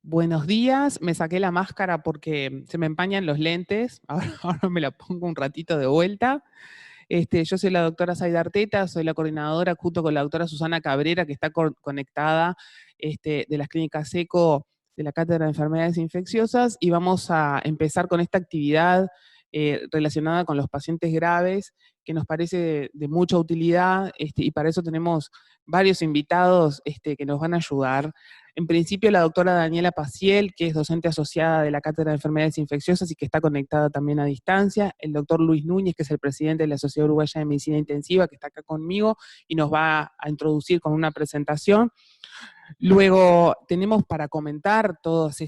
Buenos días, me saqué la máscara porque se me empañan los lentes, ahora me la pongo un ratito de vuelta. Yo soy la doctora Zaida Arteta, soy la coordinadora junto con la doctora Susana Cabrera, que está conectada de las clínicas ECO de la Cátedra de Enfermedades Infecciosas, y vamos a empezar con esta actividad relacionada con los pacientes graves, que nos parece de mucha utilidad, y para eso tenemos varios invitados que nos van a ayudar. En principio, la doctora Daniela Paciel, que es docente asociada de la Cátedra de Enfermedades Infecciosas y que está conectada también a distancia. El doctor Luis Núñez, que es el presidente de la Sociedad Uruguaya de Medicina Intensiva, que está acá conmigo y nos va a introducir con una presentación. Luego tenemos para comentar todas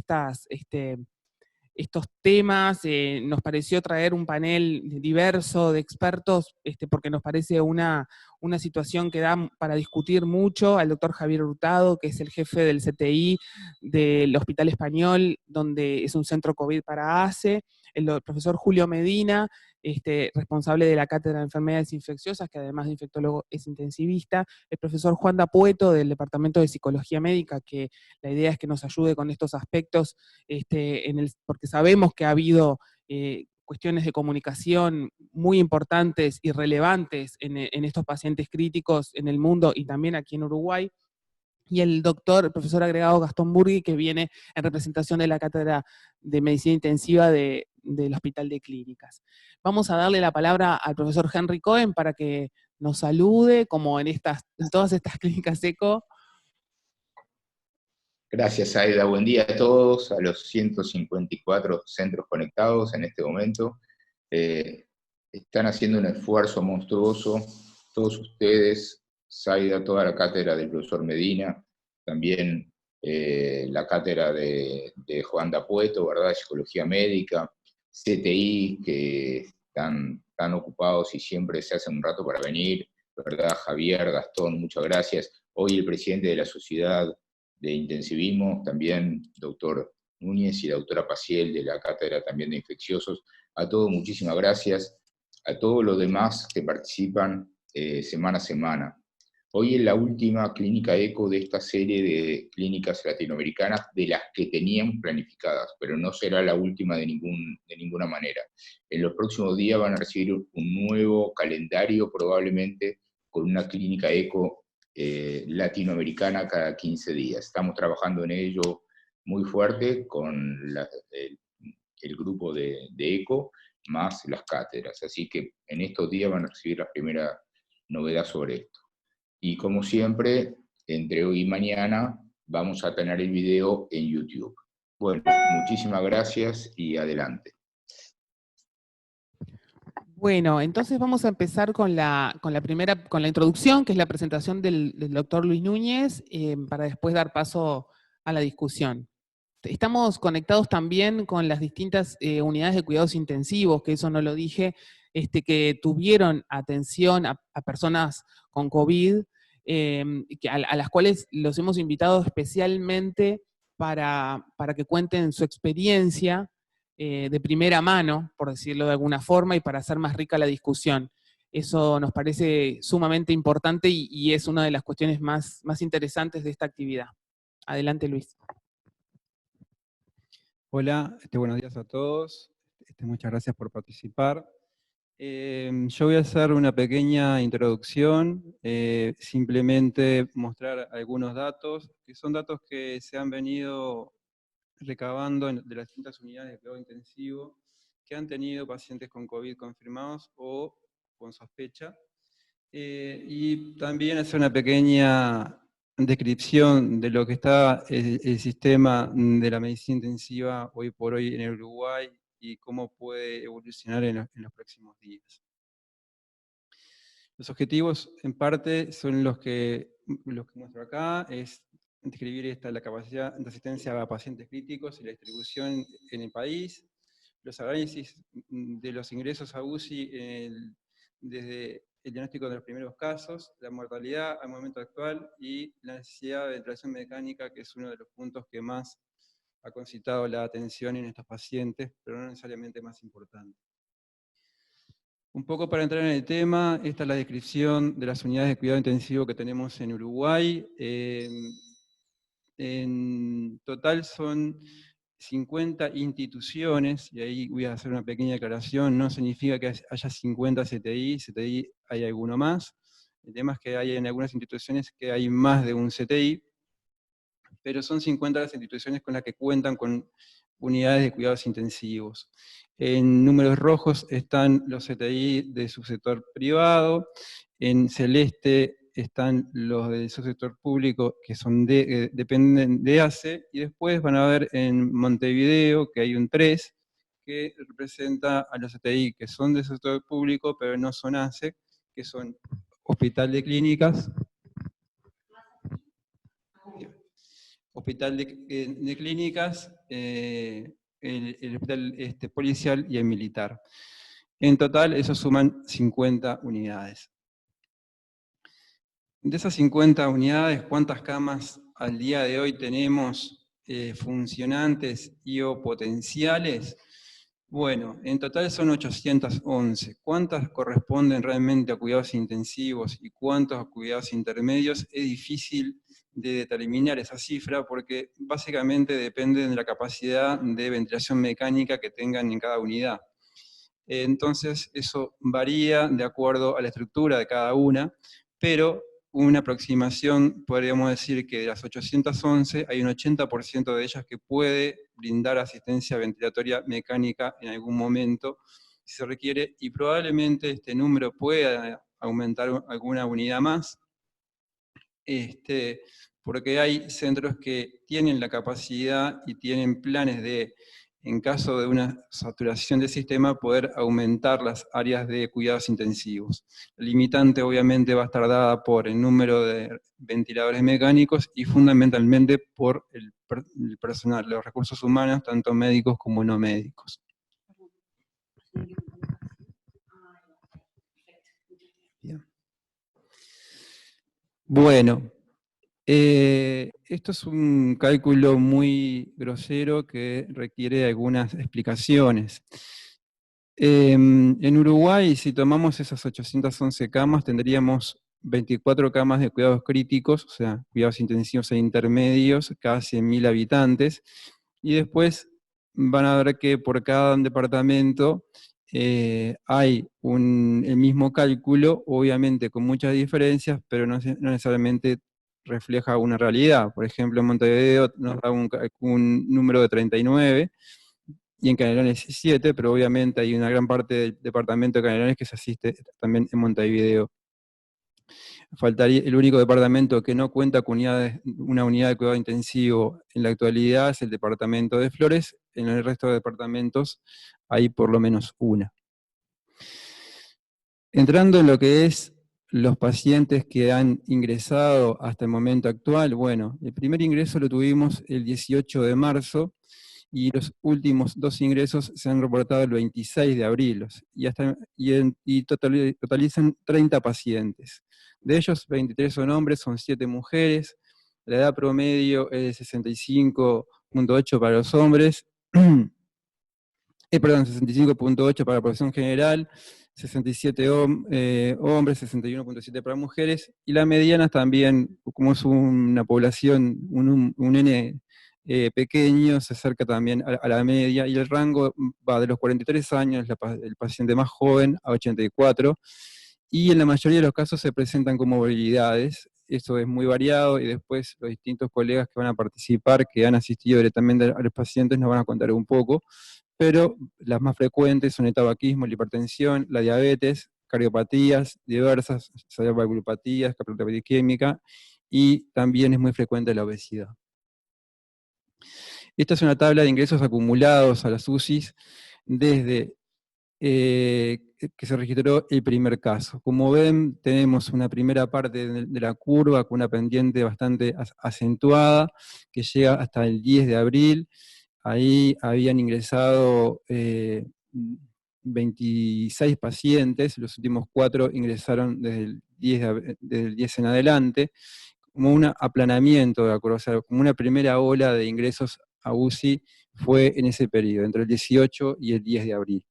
estos temas, nos pareció traer un panel diverso de expertos, porque nos parece una situación que da para discutir mucho, al doctor Javier Hurtado, que es el jefe del CTI del Hospital Español, donde es un centro COVID para ACE, el profesor Julio Medina, responsable de la Cátedra de Enfermedades Infecciosas, que además de infectólogo es intensivista, el profesor Juan D'Apueto del Departamento de Psicología Médica, que la idea es que nos ayude con estos aspectos, porque sabemos que ha habido cuestiones de comunicación muy importantes y relevantes en estos pacientes críticos en el mundo y también aquí en Uruguay. Y el profesor agregado Gastón Burgui, que viene en representación de la Cátedra de Medicina Intensiva del Hospital de Clínicas. Vamos a darle la palabra al profesor Henry Cohen para que nos salude, como en todas estas clínicas ECO. Gracias, Aida. Buen día a todos, a los 154 centros conectados en este momento. Están haciendo un esfuerzo monstruoso, todos ustedes, Zaida, toda la cátedra del profesor Medina, también la cátedra de Juan D'Apueto, ¿verdad?, de Psicología Médica, CTI, que están ocupados y siempre se hacen un rato para venir, ¿verdad?, Javier, Gastón, muchas gracias. Hoy el presidente de la Sociedad de Intensivismo, también doctor Núñez y la doctora Paciel de la Cátedra también de Infecciosos. A todos muchísimas gracias, a todos los demás que participan semana a semana. Hoy es la última clínica ECO de esta serie de clínicas latinoamericanas de las que teníamos planificadas, pero no será la última de ninguna manera. En los próximos días van a recibir un nuevo calendario, probablemente con una clínica ECO latinoamericana cada 15 días. Estamos trabajando en ello muy fuerte con el grupo de ECO, más las cátedras. Así que en estos días van a recibir la primera novedad sobre esto. Y como siempre, entre hoy y mañana vamos a tener el video en YouTube. Bueno, muchísimas gracias y adelante. Bueno, entonces vamos a empezar con la introducción, que es la presentación del doctor Luis Núñez, para después dar paso a la discusión. Estamos conectados también con las distintas unidades de cuidados intensivos, que eso no lo dije, que tuvieron atención a personas con COVID, a las cuales los hemos invitado especialmente para que cuenten su experiencia de primera mano, por decirlo de alguna forma, y para hacer más rica la discusión. Eso nos parece sumamente importante y es una de las cuestiones más interesantes de esta actividad. Adelante, Luis. Hola, buenos días a todos. Muchas gracias por participar. Yo voy a hacer una pequeña introducción, simplemente mostrar algunos datos, que son datos que se han venido recabando de las distintas unidades de cuidado intensivo que han tenido pacientes con COVID confirmados o con sospecha. Y también hacer una pequeña descripción de lo que está el sistema de la medicina intensiva hoy por hoy en el Uruguay y cómo puede evolucionar en los próximos días. Los objetivos, en parte, son los que muestro acá, es describir la capacidad de asistencia a pacientes críticos y la distribución en el país, los análisis de los ingresos a UCI desde el diagnóstico de los primeros casos, la mortalidad al momento actual y la necesidad de ventilación mecánica, que es uno de los puntos que más ha concitado la atención en estos pacientes, pero no necesariamente más importante. Un poco para entrar en el tema, esta es la descripción de las unidades de cuidado intensivo que tenemos en Uruguay. En total son 50 instituciones, y ahí voy a hacer una pequeña aclaración, no significa que haya 50 CTI hay alguno más. El tema es que hay en algunas instituciones que hay más de un CTI, pero son 50 las instituciones con las que cuentan con unidades de cuidados intensivos. En números rojos están los CTI del subsector privado, en celeste están los del subsector público que son dependen de ACE, y después van a ver en Montevideo que hay un 3, que representa a los CTI que son del sector público, pero no son ACE, que son Hospital de Clínicas, el hospital policial y el militar. En total, eso suman 50 unidades. De esas 50 unidades, ¿cuántas camas al día de hoy tenemos funcionantes y o potenciales? Bueno, en total son 811. ¿Cuántas corresponden realmente a cuidados intensivos y cuántos a cuidados intermedios? Es difícil de determinar esa cifra porque básicamente depende de la capacidad de ventilación mecánica que tengan en cada unidad. Entonces eso varía de acuerdo a la estructura de cada una, pero una aproximación, podríamos decir que de las 811 hay un 80% de ellas que puede brindar asistencia ventilatoria mecánica en algún momento, si se requiere, y probablemente este número pueda aumentar alguna unidad más, porque hay centros que tienen la capacidad y tienen planes de, en caso de una saturación del sistema, poder aumentar las áreas de cuidados intensivos. La limitante obviamente va a estar dada por el número de ventiladores mecánicos y fundamentalmente por el personal, los recursos humanos, tanto médicos como no médicos. Bien. Bueno. Esto es un cálculo muy grosero que requiere algunas explicaciones. En Uruguay, si tomamos esas 811 camas, tendríamos 24 camas de cuidados críticos, o sea, cuidados intensivos e intermedios, cada 100.000 habitantes, y después van a ver que por cada departamento hay el mismo cálculo, obviamente con muchas diferencias, pero no necesariamente refleja una realidad. Por ejemplo, en Montevideo nos da un número de 39, y en Canelones 7, pero obviamente hay una gran parte del departamento de Canelones que se asiste también en Montevideo. Faltaría, el único departamento que no cuenta con una unidad de cuidado intensivo en la actualidad es el departamento de Flores. En el resto de departamentos hay por lo menos una. Entrando en lo que es los pacientes que han ingresado hasta el momento actual, bueno, el primer ingreso lo tuvimos el 18 de marzo, y los últimos 2 ingresos se han reportado el 26 de abril, y totalizan 30 pacientes. De ellos, 23 son hombres, son 7 mujeres, la edad promedio es de 65.8 para los hombres, 65.8 para la población general, 67 hombres, 61.7 para mujeres, y la mediana también, como es una población, un N pequeño, se acerca también a la media, y el rango va de los 43 años, el paciente más joven, a 84, y en la mayoría de los casos se presentan con movilidades. Eso es muy variado, y después los distintos colegas que van a participar, que han asistido directamente a los pacientes, nos van a contar un poco, pero las más frecuentes son el tabaquismo, la hipertensión, la diabetes, cardiopatías diversas, valvulopatías, cardiopatía isquémica, y también es muy frecuente la obesidad. Esta es una tabla de ingresos acumulados a las UCIs desde que se registró el primer caso. Como ven, tenemos una primera parte de la curva con una pendiente bastante acentuada, que llega hasta el 10 de abril, ahí habían ingresado 26 pacientes, los últimos 4 ingresaron desde el 10 en adelante, como un aplanamiento, de acuerdo, o sea, como una primera ola de ingresos a UCI fue en ese periodo, entre el 18 y el 10 de abril.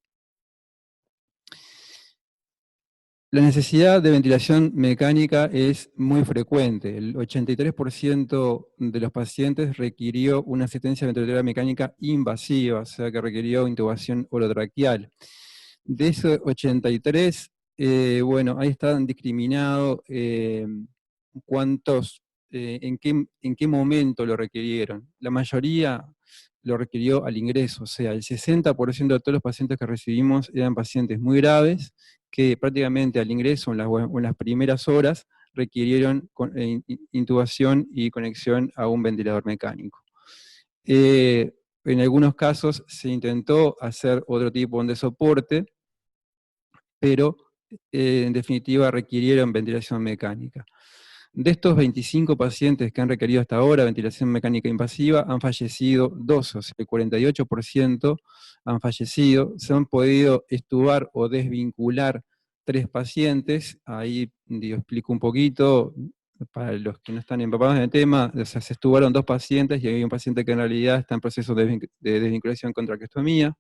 La necesidad de ventilación mecánica es muy frecuente. El 83% de los pacientes requirió una asistencia ventilatoria mecánica invasiva, o sea que requirió intubación orotraqueal. De esos 83, bueno, ahí están discriminados en qué momento lo requirieron. La mayoría lo requirió al ingreso, o sea, el 60% de todos los pacientes que recibimos eran pacientes muy graves, que prácticamente al ingreso, en las primeras horas, requirieron intubación y conexión a un ventilador mecánico. En algunos casos se intentó hacer otro tipo de soporte, pero en definitiva requirieron ventilación mecánica. De estos 25 pacientes que han requerido hasta ahora ventilación mecánica invasiva, han fallecido 2, o sea, el 48% han fallecido. Se han podido extubar o desvincular 3 pacientes. Ahí explico un poquito, para los que no están empapados en el tema, o sea, se extubaron 2 pacientes y hay un paciente que en realidad está en proceso de desvinculación con traqueostomía.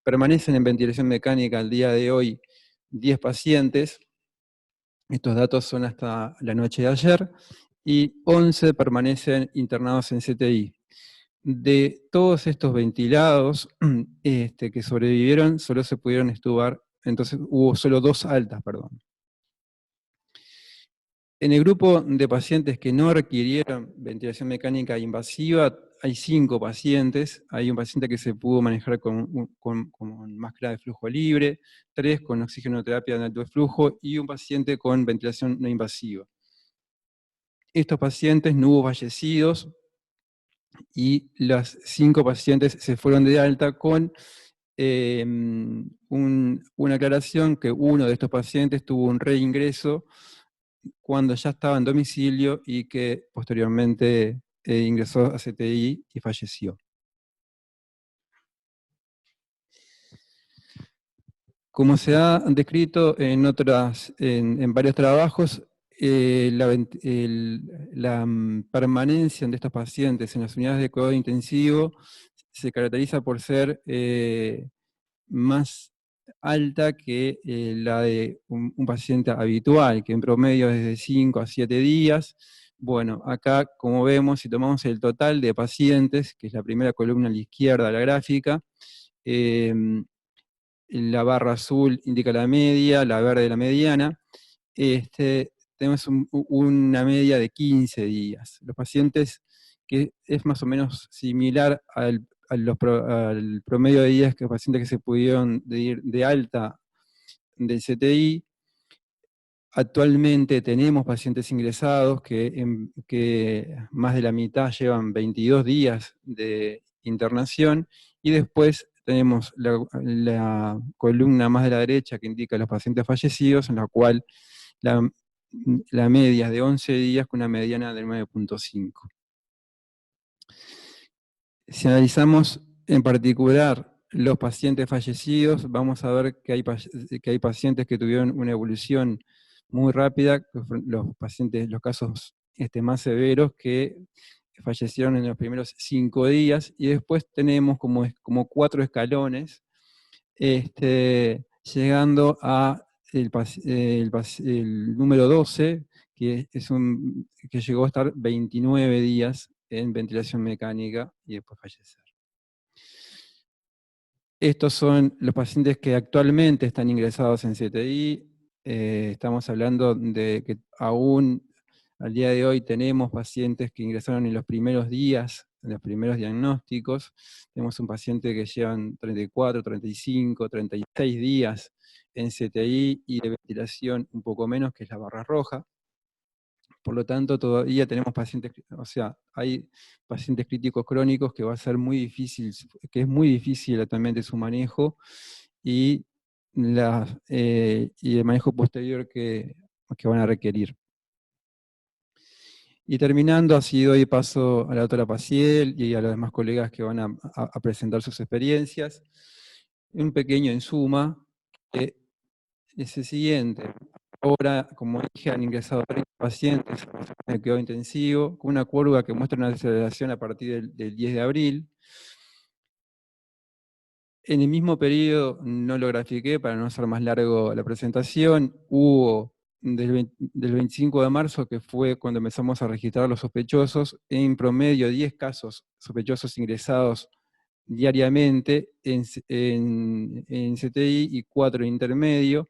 Permanecen en ventilación mecánica al día de hoy 10 pacientes. Estos datos son hasta la noche de ayer, y 11 permanecen internados en CTI. De todos estos ventilados que sobrevivieron, solo se pudieron extubar, entonces hubo solo 2 altas, perdón. En el grupo de pacientes que no requirieron ventilación mecánica invasiva, hay 5 pacientes. Hay un paciente que se pudo manejar con máscara de flujo libre, 3 con oxigenoterapia de alto flujo y un paciente con ventilación no invasiva. Estos pacientes no hubo fallecidos y los 5 pacientes se fueron de alta con una aclaración que uno de estos pacientes tuvo un reingreso cuando ya estaba en domicilio y que posteriormente ingresó a CTI y falleció. Como se ha descrito en varios trabajos, la permanencia de estos pacientes en las unidades de cuidado intensivo se caracteriza por ser más alta que la de un paciente habitual, que en promedio es de 5 a 7 días. Bueno, acá, como vemos, si tomamos el total de pacientes, que es la primera columna a la izquierda de la gráfica, la barra azul indica la media, la verde la mediana, tenemos una media de 15 días. Los pacientes, que es más o menos similar al promedio de días que los pacientes que se pudieron ir de alta del CTI. Actualmente tenemos pacientes ingresados que más de la mitad llevan 22 días de internación, y después tenemos la columna más de la derecha que indica los pacientes fallecidos, en la cual la media es de 11 días con una mediana de 9.5. Si analizamos en particular los pacientes fallecidos, vamos a ver que hay pacientes que tuvieron una evolución muy rápida, los casos más severos, que fallecieron en los primeros 5 días, y después tenemos como 4 escalones, llegando a el número 12, que llegó a estar 29 días en ventilación mecánica y después fallecer. Estos son los pacientes que actualmente están ingresados en CTI. Estamos hablando de que aún al día de hoy tenemos pacientes que ingresaron en los primeros días, en los primeros diagnósticos. Tenemos un paciente que llevan 34, 35, 36 días en CTI y de ventilación un poco menos, que es la barra roja. Por lo tanto, todavía tenemos pacientes, o sea, hay pacientes críticos crónicos que va a ser muy difícil, que es muy difícil actualmente su manejo, y el manejo posterior que van a requerir. Y terminando, así doy paso a la doctora Paciel y a los demás colegas que van a presentar sus experiencias. Un pequeño en suma, que es el siguiente. Ahora, como dije, han ingresado 30 pacientes en el cuidado intensivo, con una curva que muestra una aceleración a partir del 10 de abril. En el mismo periodo, no lo grafiqué para no hacer más largo la presentación, hubo del 25 de marzo, que fue cuando empezamos a registrar los sospechosos, en promedio 10 casos sospechosos ingresados diariamente en CTI y 4 en intermedio,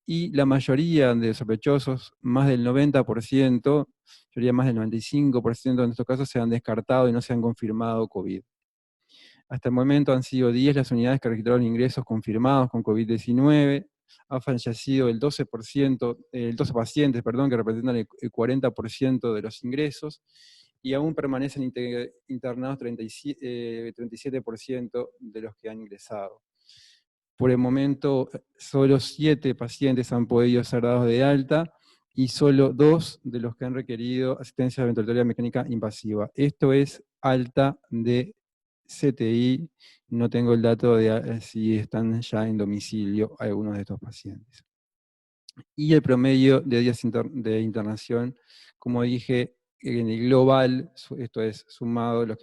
y la mayoría de sospechosos, más del 90%, yo diría más del 95% en estos casos, se han descartado y no se han confirmado COVID. Hasta el momento han sido 10 las unidades que registraron ingresos confirmados con COVID-19, ha fallecido el 12 pacientes, perdón, que representan el 40% de los ingresos, y aún permanecen internados 37% de los que han ingresado. Por el momento, solo 7 pacientes han podido ser dados de alta, y solo 2 de los que han requerido asistencia de ventilatoria mecánica invasiva. Esto es alta de CTI, no tengo el dato de si están ya en domicilio algunos de estos pacientes. Y el promedio de días de internación, como dije, en el global, esto es sumado los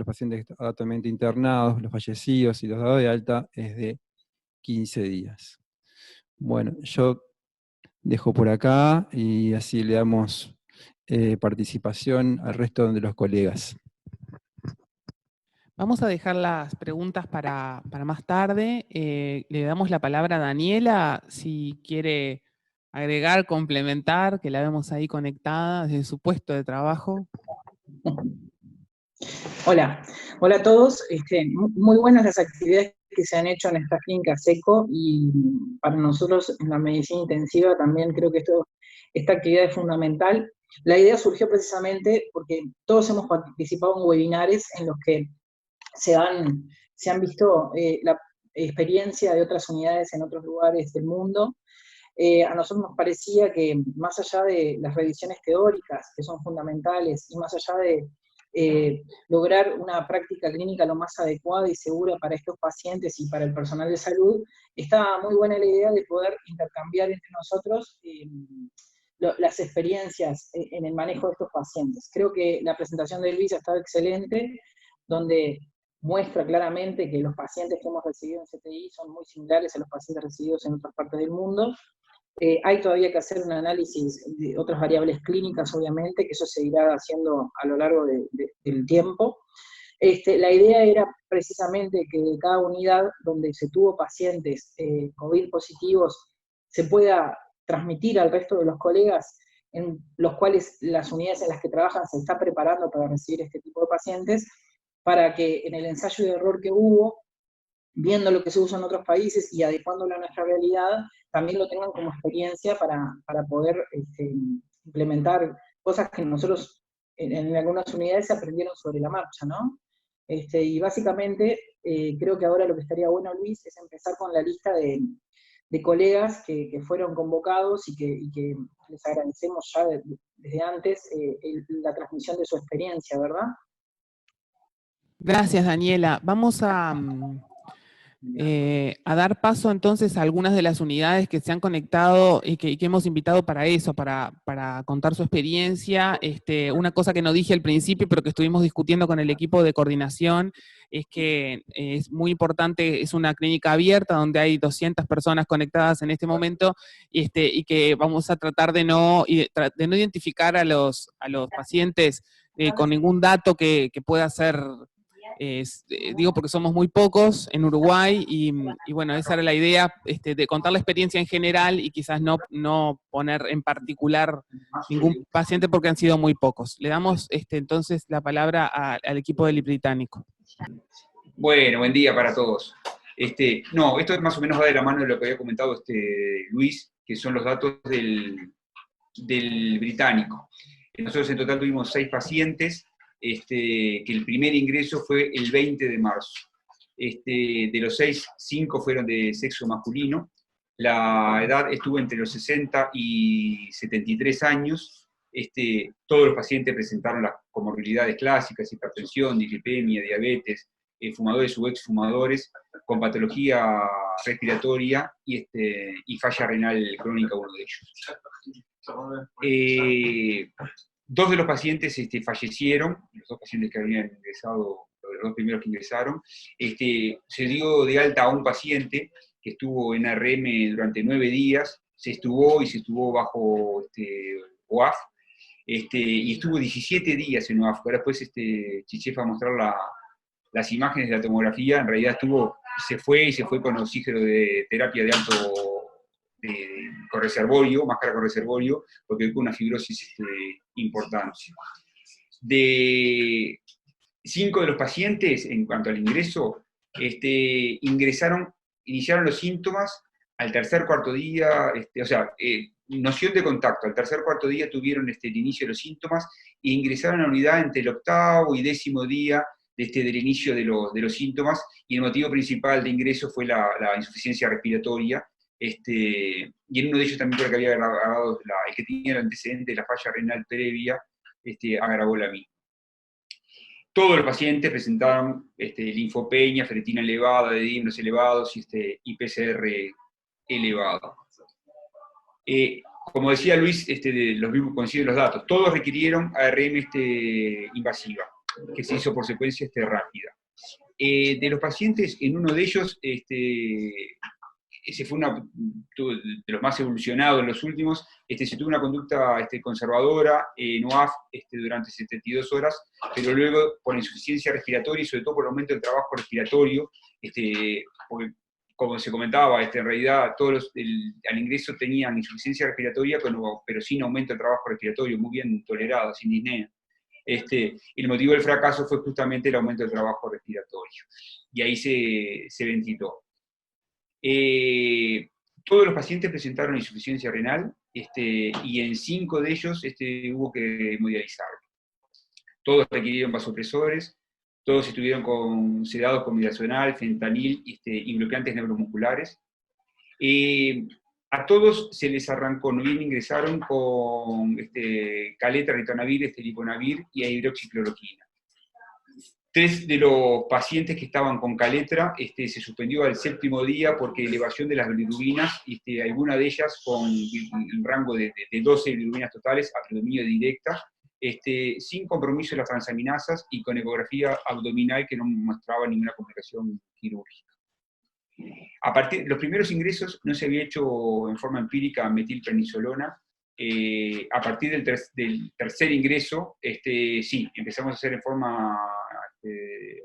pacientes actualmente internados, los fallecidos y los dados de alta, es de 15 días. Bueno, yo dejo por acá y así le damos participación al resto de los colegas. Vamos a dejar las preguntas para más tarde. Le damos la palabra a Daniela, si quiere agregar, complementar, que la vemos ahí conectada desde su puesto de trabajo. Hola, hola a todos. Muy buenas las actividades que se han hecho en esta clínica SECO, y para nosotros en la medicina intensiva también creo que esta actividad es fundamental. La idea surgió precisamente porque todos hemos participado en webinares en los que se han visto la experiencia de otras unidades en otros lugares del mundo. A nosotros nos parecía que más allá de las revisiones teóricas, que son fundamentales, y más allá de lograr una práctica clínica lo más adecuada y segura para estos pacientes y para el personal de salud, estaba muy buena la idea de poder intercambiar entre nosotros las experiencias en el manejo de estos pacientes. Creo que la presentación de Luis ha estado excelente, donde muestra claramente que los pacientes que hemos recibido en CTI son muy similares a los pacientes recibidos en otras partes del mundo. Hay todavía que hacer un análisis de otras variables clínicas, obviamente, que eso se irá haciendo a lo largo del tiempo. La idea era precisamente que de cada unidad donde se tuvo pacientes COVID positivos se pueda transmitir al resto de los colegas, en los cuales las unidades en las que trabajan se está preparando para recibir este tipo de pacientes, para que en el ensayo de error que hubo, viendo lo que se usa en otros países y adecuándolo a nuestra realidad, también lo tengan como experiencia para poder implementar cosas que nosotros en algunas unidades se aprendieron sobre la marcha, ¿no? Y básicamente creo que ahora lo que estaría bueno, Luis, es empezar con la lista de colegas que fueron convocados y que les agradecemos ya desde antes la transmisión de su experiencia, ¿verdad? Gracias, Daniela. Vamos a dar paso entonces a algunas de las unidades que se han conectado y que hemos invitado para eso, para contar su experiencia. Una cosa que no dije al principio, pero que estuvimos discutiendo con el equipo de coordinación, es que es muy importante, es una clínica abierta donde hay 200 personas conectadas en este momento, y que vamos a tratar de no identificar a los pacientes con ningún dato que pueda ser... digo porque somos muy pocos en Uruguay y bueno, esa era la idea, de contar la experiencia en general y quizás no poner en particular ningún paciente porque han sido muy pocos. Le damos entonces la palabra al equipo del Británico. Bueno, buen día para todos. No, esto más o menos va de la mano de lo que había comentado Luis, que son los datos del Británico. Nosotros en total tuvimos 6 pacientes, que el primer ingreso fue el 20 de marzo. De los 6, 5 fueron de sexo masculino. La edad estuvo entre los 60 y 73 años. Todos los pacientes presentaron las comorbilidades clásicas: hipertensión, dislipemia, diabetes, fumadores u exfumadores, con patología respiratoria y falla renal crónica, uno de ellos. 2 de los pacientes fallecieron, los 2 pacientes que habían ingresado los 2 primeros que ingresaron. Se dio de alta a un paciente que estuvo en ARM durante 9 días, se estubó bajo OAF, y estuvo 17 días en OAF. Ahora después Chichef va a mostrar las imágenes de la tomografía. En realidad se fue con oxígeno de terapia de alto con reservorio, máscara con reservorio, porque tuvo una fibrosis importante. De 5 de los pacientes, en cuanto al ingreso, iniciaron los síntomas al tercer, cuarto día, noción de contacto, al tercer, cuarto día tuvieron el inicio de los síntomas e ingresaron a la unidad entre el 8º y 10º día del inicio de los síntomas, y el motivo principal de ingreso fue la insuficiencia respiratoria, y en uno de ellos también porque había agravado, el que tenía el antecedente de la falla renal previa, agravó la misma. Todos los pacientes presentaron linfopenia, ferritina elevada, dedímeros elevados y PCR elevado. Como decía Luis, los mismos coinciden los datos. Todos requirieron ARM invasiva, que se hizo por secuencia rápida. De los pacientes, en uno de ellos, ese fue de los más evolucionados en los últimos, se tuvo una conducta conservadora en OAF durante 72 horas, pero luego por la insuficiencia respiratoria y sobre todo por el aumento del trabajo respiratorio, porque, como se comentaba, en realidad todos al ingreso tenían insuficiencia respiratoria, pero sin aumento del trabajo respiratorio, muy bien tolerado, sin disnea. El motivo del fracaso fue justamente el aumento del trabajo respiratorio, y ahí se ventiló. Todos los pacientes presentaron insuficiencia renal, y en 5 de ellos hubo que hemodializarlo. Todos requirieron vasopresores, todos estuvieron sedados con midazolam, fentanil y bloqueantes neuromusculares. A todos se les arrancó, no bien ingresaron con caleta, ritonavir, liponavir y hidroxicloroquina. 3 de los pacientes que estaban con caletra se suspendió al 7º día porque elevación de las bilirubinas, alguna de ellas con un rango de 12 bilirubinas totales a predominio directa, sin compromiso de las transaminasas y con ecografía abdominal que no mostraba ninguna complicación quirúrgica. Los primeros ingresos no se había hecho en forma empírica metilprednisolona. A partir del tercer ingreso, sí, empezamos a hacer en forma que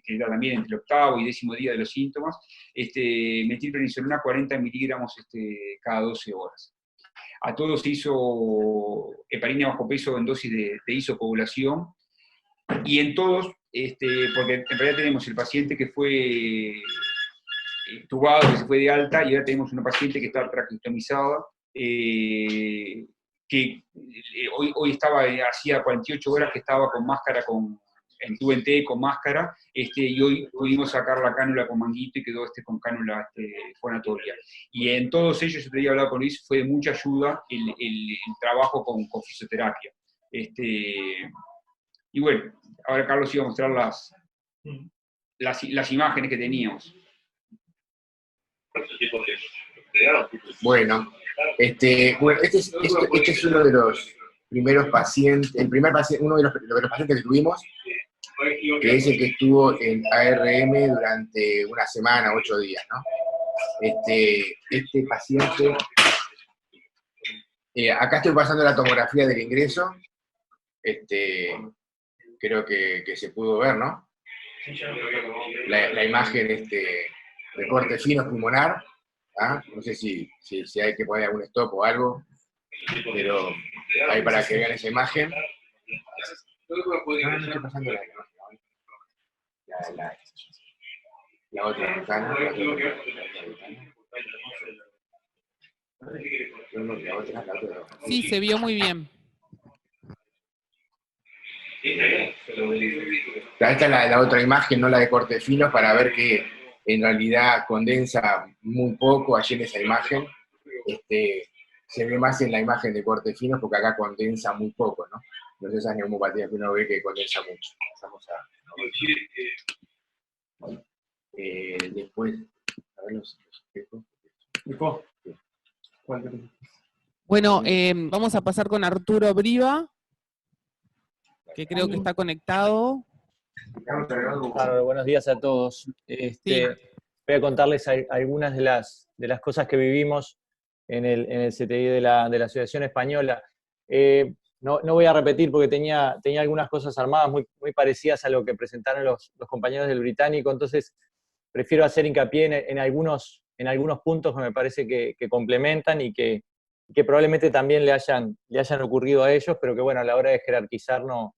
era también entre el 8º y 10º día de los síntomas, metilprednisolona 40 miligramos cada 12 horas. A todos se hizo heparina bajo peso en dosis de isocoagulación, y en todos, porque en realidad tenemos el paciente que fue tubado, que se fue de alta, y ahora tenemos una paciente que está traqueostomizada, que hoy hacía 48 horas que estaba con máscara, en tubo en T con máscara, y hoy pudimos sacar la cánula con manguito y quedó con cánula fonatoria. Y en todos ellos, yo te había hablado con Luis, fue de mucha ayuda el trabajo con fisioterapia. Y bueno, ahora Carlos iba a mostrar las imágenes que teníamos. Bueno, este es uno de los primeros pacientes, uno de los pacientes que tuvimos, que es el que estuvo en ARM durante una semana, 8 días, ¿no? Este paciente, acá estoy pasando la tomografía del ingreso, creo que se pudo ver, ¿no? La imagen de corte fino pulmonar, ¿ah? No sé si hay que poner algún stop o algo, pero ahí para que vean esa imagen. No estoy pasando la imagen. La otra ventana. Sí, se vio muy bien. Esta es la otra imagen, no la de corte fino, para ver que en realidad condensa muy poco allí en esa imagen. Se ve más en la imagen de corte fino porque acá condensa muy poco, ¿no? Entonces esas neumopatías que uno ve que condensa mucho. Vamos a... después, a ver los espejos. Bueno, vamos a pasar con Arturo Briva, que creo que está conectado. Claro, buenos días a todos. Voy a contarles algunas de las cosas que vivimos en el CTI de la Asociación Española. No voy a repetir porque tenía algunas cosas armadas muy parecidas a lo que presentaron los compañeros del Británico, entonces prefiero hacer hincapié en algunos puntos que me parece que complementan y que probablemente también le hayan ocurrido a ellos, pero que bueno, a la hora de jerarquizar no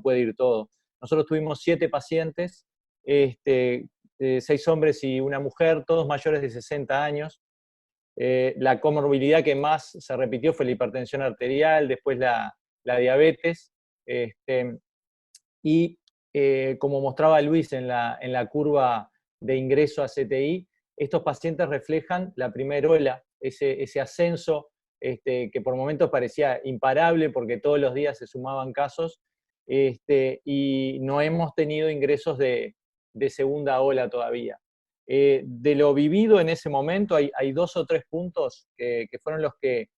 puede ir todo. Nosotros tuvimos 7 pacientes, 6 hombres y una mujer, todos mayores de 60 años. La comorbilidad que más se repitió fue la hipertensión arterial, después la diabetes, y como mostraba Luis en la curva de ingreso a CTI, estos pacientes reflejan la primera ola, ese ascenso que por momentos parecía imparable porque todos los días se sumaban casos, y no hemos tenido ingresos de segunda ola todavía. De lo vivido en ese momento hay 2 o 3 puntos que fueron los que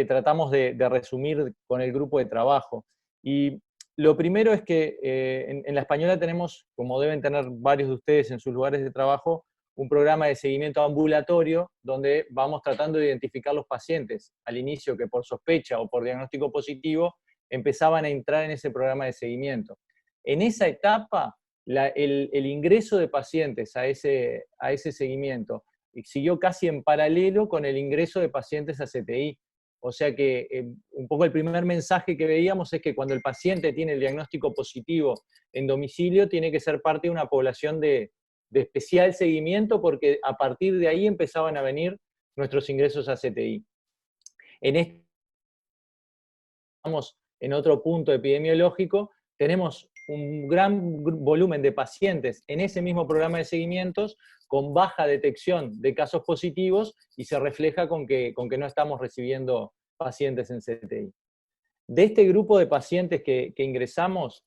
tratamos de resumir con el grupo de trabajo. Y lo primero es que en la Española tenemos, como deben tener varios de ustedes en sus lugares de trabajo, un programa de seguimiento ambulatorio donde vamos tratando de identificar los pacientes al inicio que por sospecha o por diagnóstico positivo empezaban a entrar en ese programa de seguimiento. En esa etapa, el ingreso de pacientes a ese seguimiento siguió casi en paralelo con el ingreso de pacientes a CTI. O sea que un poco el primer mensaje que veíamos es que cuando el paciente tiene el diagnóstico positivo en domicilio, tiene que ser parte de una población de especial seguimiento, porque a partir de ahí empezaban a venir nuestros ingresos a CTI. En otro punto epidemiológico, tenemos un gran volumen de pacientes en ese mismo programa de seguimientos con baja detección de casos positivos y se refleja con que no estamos recibiendo pacientes en CTI. De este grupo de pacientes que ingresamos,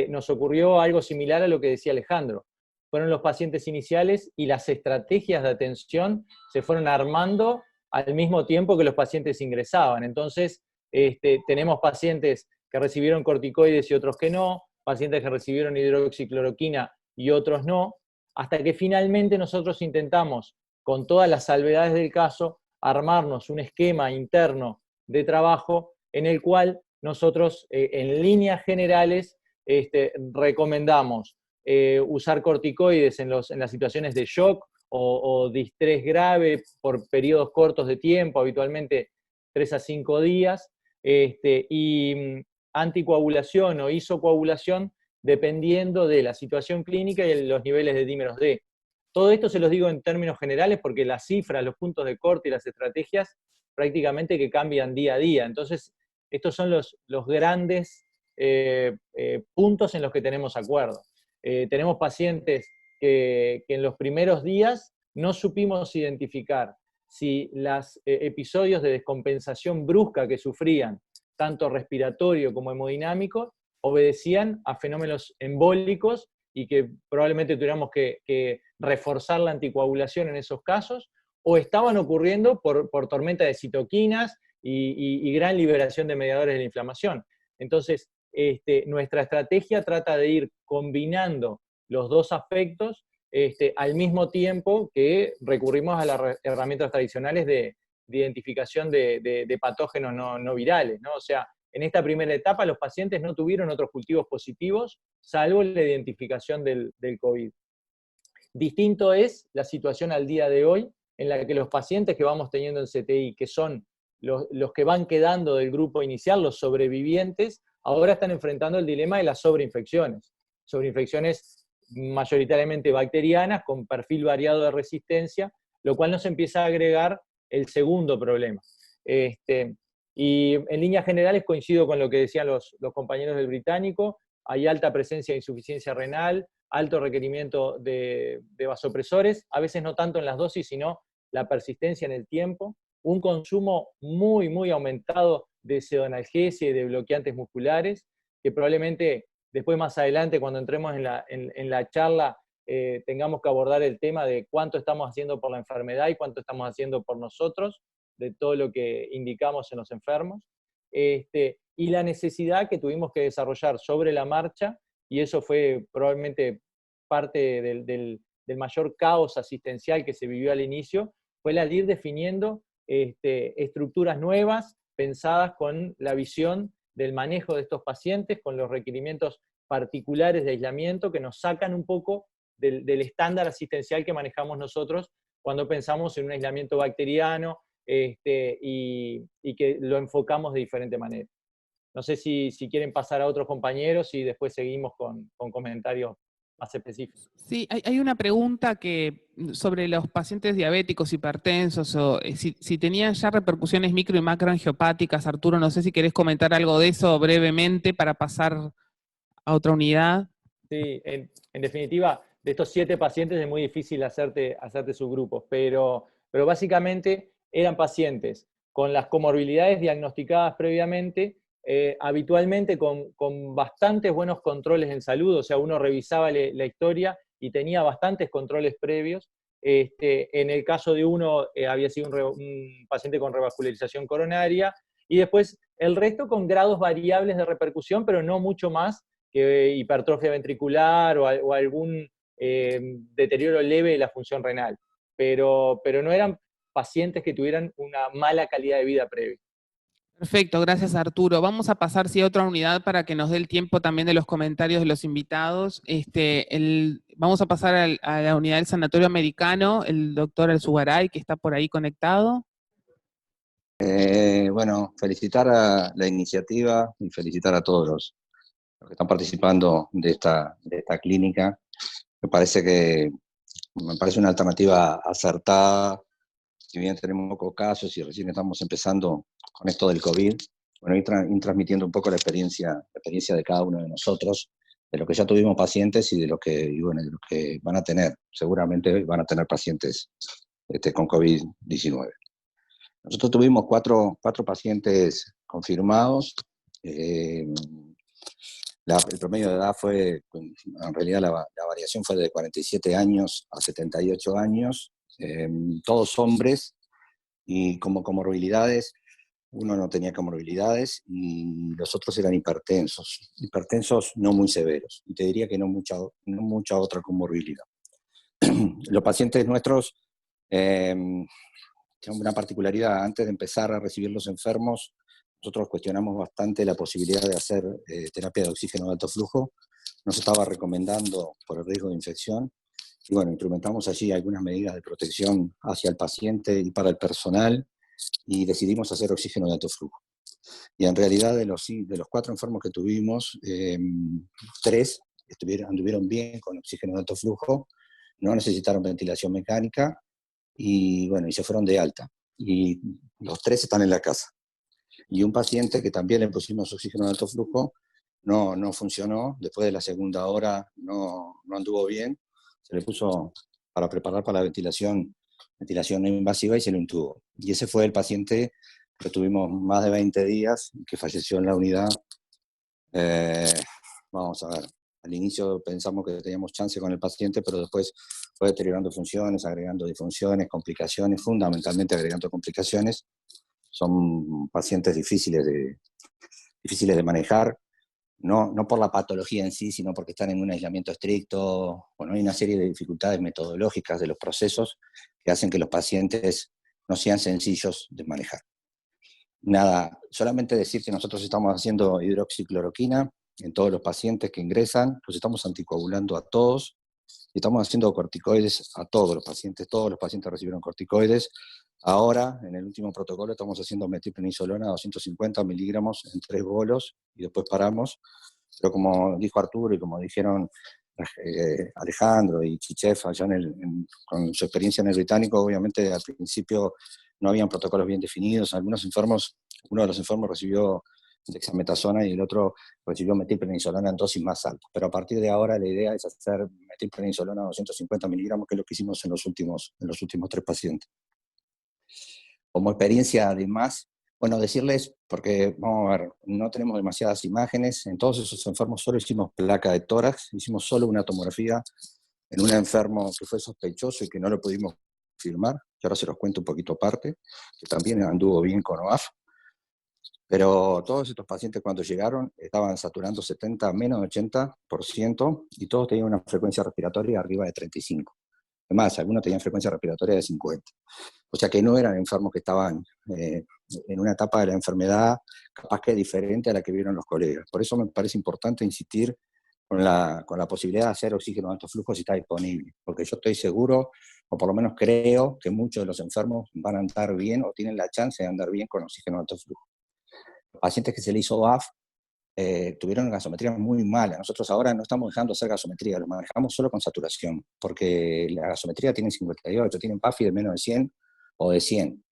nos ocurrió algo similar a lo que decía Alejandro. Fueron los pacientes iniciales y las estrategias de atención se fueron armando al mismo tiempo que los pacientes ingresaban. Entonces, tenemos pacientes que recibieron corticoides y otros que no, pacientes que recibieron hidroxicloroquina y otros no, hasta que finalmente nosotros intentamos, con todas las salvedades del caso, armarnos un esquema interno de trabajo en el cual nosotros, en líneas generales, recomendamos usar corticoides en las situaciones de shock o distrés grave por periodos cortos de tiempo, habitualmente 3 a 5 días, y anticoagulación o isocoagulación dependiendo de la situación clínica y los niveles de dímeros D. Todo esto se los digo en términos generales porque las cifras, los puntos de corte y las estrategias prácticamente que cambian día a día. Entonces, estos son los grandes puntos en los que tenemos acuerdo. Tenemos pacientes que en los primeros días no supimos identificar si los episodios de descompensación brusca que sufrían, tanto respiratorio como hemodinámico, obedecían a fenómenos embólicos y que probablemente tuviéramos que reforzar la anticoagulación en esos casos, o estaban ocurriendo por tormenta de citoquinas y gran liberación de mediadores de la inflamación. Entonces, nuestra estrategia trata de ir combinando los dos aspectos al mismo tiempo que recurrimos a las herramientas tradicionales de identificación de patógenos no virales, ¿no? O sea, en esta primera etapa los pacientes no tuvieron otros cultivos positivos, salvo la identificación del COVID. Distinto es la situación al día de hoy, en la que los pacientes que vamos teniendo en CTI, que son los que van quedando del grupo inicial, los sobrevivientes, ahora están enfrentando el dilema de las sobreinfecciones. Sobreinfecciones mayoritariamente bacterianas, con perfil variado de resistencia, lo cual nos empieza a agregar el segundo problema. Y en líneas generales coincido con lo que decían los compañeros del Británico, hay alta presencia de insuficiencia renal, alto requerimiento de vasopresores, a veces no tanto en las dosis, sino la persistencia en el tiempo, un consumo muy aumentado de pseudonalgesia y de bloqueantes musculares, que probablemente después más adelante, cuando entremos en la charla, tengamos que abordar el tema de cuánto estamos haciendo por la enfermedad y cuánto estamos haciendo por nosotros, de todo lo que indicamos en los enfermos, y la necesidad que tuvimos que desarrollar sobre la marcha y eso fue probablemente parte del mayor caos asistencial que se vivió al inicio, fue la de ir definiendo estructuras nuevas, pensadas con la visión del manejo de estos pacientes, con los requerimientos particulares de aislamiento que nos sacan un poco del estándar asistencial que manejamos nosotros cuando pensamos en un aislamiento bacteriano y que lo enfocamos de diferente manera. No sé si quieren pasar a otros compañeros y después seguimos con comentarios más específicos. Sí, hay una pregunta sobre los pacientes diabéticos, hipertensos, o si tenían ya repercusiones micro y macroangiopáticas. Arturo, no sé si querés comentar algo de eso brevemente para pasar a otra unidad. Sí, en definitiva, de estos 7 pacientes es muy difícil hacerte subgrupos, pero básicamente eran pacientes con las comorbilidades diagnosticadas previamente, habitualmente con bastantes buenos controles en salud, o sea, uno revisaba la historia y tenía bastantes controles previos. En el caso de uno había sido un paciente con revascularización coronaria, y después el resto con grados variables de repercusión, pero no mucho más que hipertrofia ventricular o algún deterioro leve de la función renal. Pero no eran pacientes que tuvieran una mala calidad de vida previa. Perfecto, gracias Arturo. Vamos a pasar a otra unidad para que nos dé el tiempo también de los comentarios de los invitados. Vamos a pasar a la unidad del Sanatorio Americano, el doctor Alzugaray, que está por ahí conectado. Bueno, felicitar a la iniciativa y felicitar a todos los que están participando de esta clínica. Me parece una alternativa acertada, si bien tenemos pocos casos y recién estamos empezando con esto del COVID, bueno, ir transmitiendo un poco la experiencia de cada uno de nosotros, de lo que ya tuvimos pacientes y de lo que van a tener. Seguramente van a tener pacientes con COVID-19. Nosotros tuvimos cuatro pacientes confirmados. El promedio de edad fue, en realidad la variación fue de 47 años a 78 años, todos hombres, y como comorbilidades, uno no tenía comorbilidades y los otros eran hipertensos no muy severos, y te diría que no mucha otra comorbilidad. Los pacientes nuestros tienen una particularidad: antes de empezar a recibir los enfermos, nosotros cuestionamos bastante la posibilidad de hacer terapia de oxígeno de alto flujo. Nos estaba recomendando por el riesgo de infección, y bueno, implementamos allí algunas medidas de protección hacia el paciente y para el personal, y decidimos hacer oxígeno de alto flujo. Y en realidad de los 4 enfermos que tuvimos, 3 anduvieron bien con oxígeno de alto flujo, no necesitaron ventilación mecánica, y bueno, y se fueron de alta. Y los 3 están en la casa. Y un paciente que también le pusimos oxígeno de alto flujo, no funcionó, después de la segunda hora no anduvo bien, se le puso para preparar para la ventilación no invasiva y se lo intubó. Y ese fue el paciente que tuvimos más de 20 días, que falleció en la unidad. Vamos a ver, al inicio pensamos que teníamos chance con el paciente, pero después fue deteriorando funciones, agregando disfunciones, complicaciones, fundamentalmente agregando complicaciones. Son pacientes difíciles de manejar, no por la patología en sí, sino porque están en un aislamiento estricto. Bueno, hay una serie de dificultades metodológicas de los procesos que hacen que los pacientes no sean sencillos de manejar. Nada, solamente decir que nosotros estamos haciendo hidroxicloroquina en todos los pacientes que ingresan, los estamos anticoagulando a todos, y estamos haciendo corticoides a todos los pacientes recibieron corticoides. Ahora, en el último protocolo, estamos haciendo metilprednisolona 250 miligramos en 3 bolos, y después paramos. Pero como dijo Arturo y como dijeron Alejandro y Chichef allá con su experiencia en el británico, obviamente al principio no habían protocolos bien definidos. Uno de los enfermos recibió dexametasona y el otro recibió metilprednisolona en dosis más altas. Pero a partir de ahora la idea es hacer metilprednisolona 250 miligramos, que es lo que hicimos en los últimos 3 pacientes. Como experiencia, además, bueno, decirles, porque vamos a ver, no tenemos demasiadas imágenes, en todos esos enfermos solo hicimos placa de tórax, hicimos solo una tomografía en un enfermo que fue sospechoso y que no lo pudimos confirmar, que ahora se los cuento un poquito aparte, que también anduvo bien con OAF. Pero todos estos pacientes cuando llegaron estaban saturando 70, menos de 80%, y todos tenían una frecuencia respiratoria arriba de 35. Además, algunos tenían frecuencia respiratoria de 50. O sea que no eran enfermos que estaban en una etapa de la enfermedad capaz que diferente a la que vieron los colegas. Por eso me parece importante insistir con la posibilidad de hacer oxígeno de alto flujo si está disponible, porque yo estoy seguro, o por lo menos creo, que muchos de los enfermos van a andar bien o tienen la chance de andar bien con oxígeno de alto flujo. Los pacientes que se le hizo BAF tuvieron gasometría muy mala. Nosotros ahora no estamos dejando hacer gasometría, lo manejamos solo con saturación, porque la gasometría tiene 58, tienen PAFI de menos de 100 o de 100.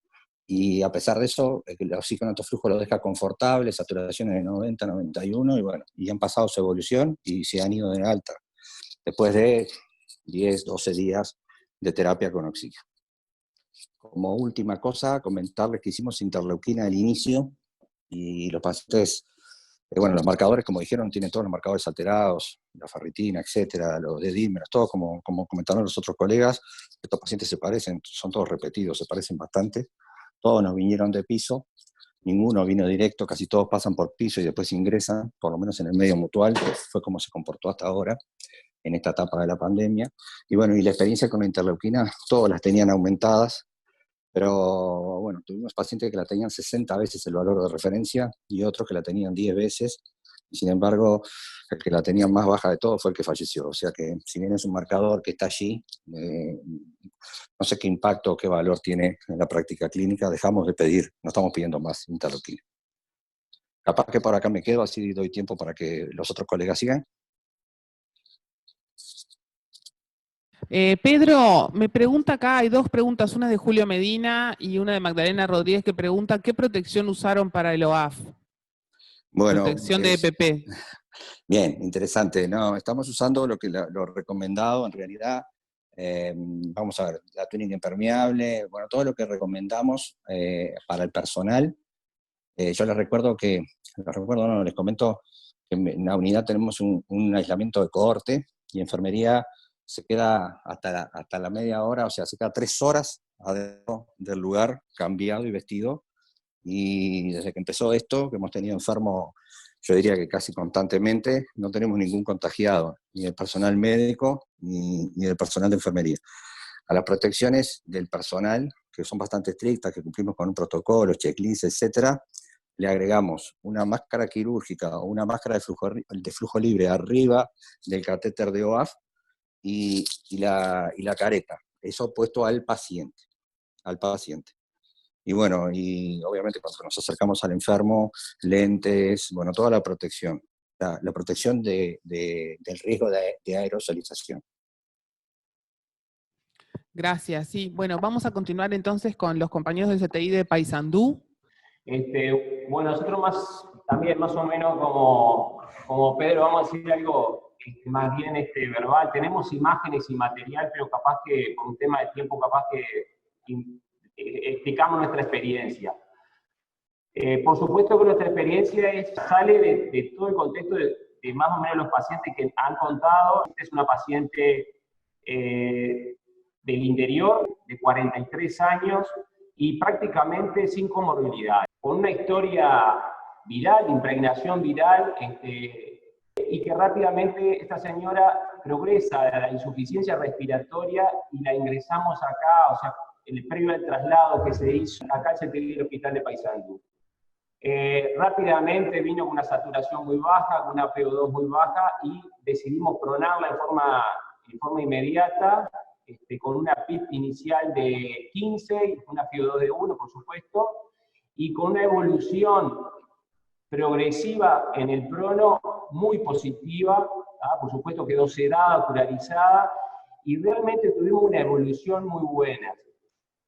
Y a pesar de eso, el oxígeno de alto flujo lo deja confortable, saturaciones de 90, 91, y bueno, y han pasado su evolución y se han ido de alta, después de 10, 12 días de terapia con oxígeno. Como última cosa, comentarles que hicimos interleuquina al inicio, y los pacientes, bueno, los marcadores, como dijeron, tienen todos los marcadores alterados, la ferritina, etcétera, los de dímeros, todo como comentaron los otros colegas. Estos pacientes se parecen, son todos repetidos, se parecen bastante. Todos nos vinieron de piso, ninguno vino directo, casi todos pasan por piso y después ingresan, por lo menos en el medio mutual, que fue como se comportó hasta ahora, en esta etapa de la pandemia. Y bueno, y la experiencia con la interleuquina, todas las tenían aumentadas, pero bueno, tuvimos pacientes que la tenían 60 veces el valor de referencia y otros que la tenían 10 veces, y sin embargo, el que la tenía más baja de todo fue el que falleció. O sea que, si bien es un marcador que está allí, no sé qué impacto o qué valor tiene en la práctica clínica. Dejamos de pedir, no estamos pidiendo más interleuquina. Capaz que por acá me quedo, así doy tiempo para que los otros colegas sigan. Pedro, me pregunta acá, hay dos preguntas, una de Julio Medina y una de Magdalena Rodríguez, que pregunta ¿qué protección usaron para el OAF? Bueno, protección de EPP. Bien, interesante. No, estamos usando lo recomendado en realidad. Vamos a ver, la túnica impermeable, bueno, todo lo que recomendamos para el personal. Yo les comento que en la unidad tenemos un aislamiento de cohorte, y enfermería se queda hasta la media hora, o sea, se queda 3 horas adentro del lugar, cambiado y vestido. Y desde que empezó esto, que hemos tenido enfermos, yo diría que casi constantemente, no tenemos ningún contagiado, ni del personal médico, ni del personal de enfermería. A las protecciones del personal, que son bastante estrictas, que cumplimos con un protocolo, checklist, etcétera, le agregamos una máscara quirúrgica o una máscara de flujo libre arriba del catéter de OAF y la careta. Eso puesto al paciente. Y bueno, y obviamente cuando nos acercamos al enfermo, lentes, bueno, toda la protección. La protección del riesgo de aerosolización. Gracias, sí. Bueno, vamos a continuar entonces con los compañeros del CTI de Paysandú. Bueno, nosotros también más o menos como Pedro, vamos a decir algo más bien verbal. Tenemos imágenes y material, pero capaz que por un tema de tiempo, capaz que explicamos nuestra experiencia. Por supuesto que nuestra experiencia sale de todo el contexto de más o menos los pacientes que han contado. Es una paciente del interior, de 43 años, y prácticamente sin comorbilidad, con una historia viral, de impregnación viral, y que rápidamente esta señora progresa a la insuficiencia respiratoria y la ingresamos acá, o sea, el previo al traslado que se hizo acá al CTI del Hospital de Paysandú. Rápidamente vino con una saturación muy baja, con una PO2 muy baja, y decidimos pronarla en forma inmediata, con una PIP inicial de 15, y una PO2 de 1, por supuesto, y con una evolución progresiva en el prono muy positiva, por supuesto quedó sedada, ocularizada, y realmente tuvimos una evolución muy buena.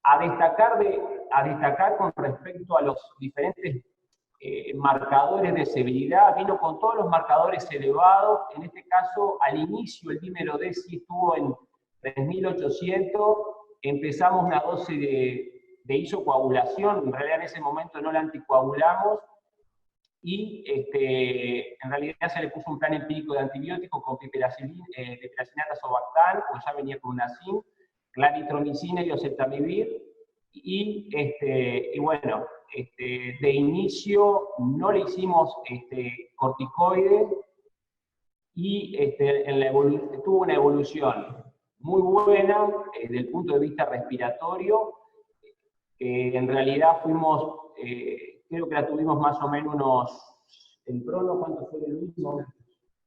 A destacar con respecto a los diferentes marcadores de severidad, vino con todos los marcadores elevados. En este caso, al inicio el dímero D sí estuvo en 3.800, empezamos una dosis de isocoagulación, en realidad en ese momento no la anticoagulamos, y en realidad se le puso un plan empírico de antibióticos con piperacillinato Tazobactam, pues ya venía con una zinc, claritromicina y oseltamivir, y bueno, de inicio no le hicimos corticoides y tuvo una evolución muy buena desde el punto de vista respiratorio. En realidad fuimos, creo que la tuvimos más o menos en prono, ¿cuánto fue el mismo?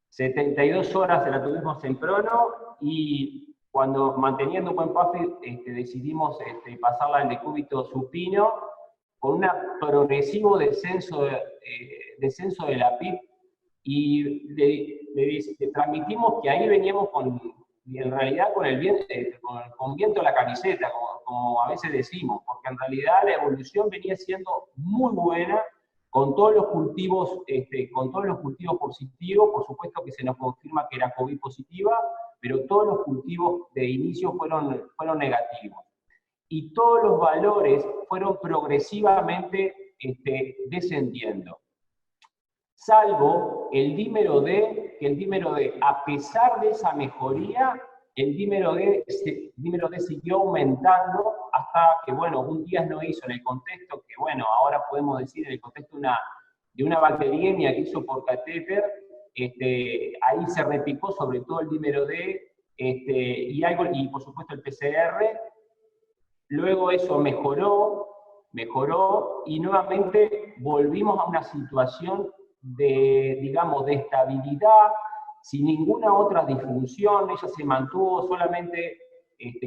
72 horas la tuvimos en prono, y cuando manteniendo buen PAFI decidimos pasarla al decúbito supino con un progresivo descenso de la PIB, y le transmitimos que ahí veníamos en realidad con viento a la camiseta, como a veces decimos, porque en realidad la evolución venía siendo muy buena, con todos los cultivos positivos. Por supuesto que se nos confirma que era COVID positiva, pero todos los cultivos de inicio fueron negativos. Y todos los valores fueron progresivamente descendiendo. Salvo el dímero D, que el dímero D, a pesar de esa mejoría, el dímero D siguió aumentando hasta que, bueno, un día nos hizo en el contexto que, bueno, ahora podemos decir en el contexto de una bacteriemia que hizo por catéter, ahí se repicó sobre todo el dímero D, y por supuesto el PCR. Luego eso mejoró, y nuevamente volvimos a una situación de estabilidad, sin ninguna otra disfunción. Ella se mantuvo solamente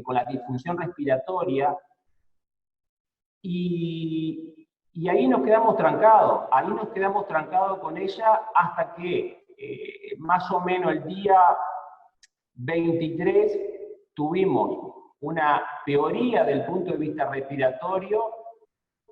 con la disfunción respiratoria, y ahí nos quedamos trancados con ella hasta que más o menos el día 23 tuvimos una teoría del punto de vista respiratorio.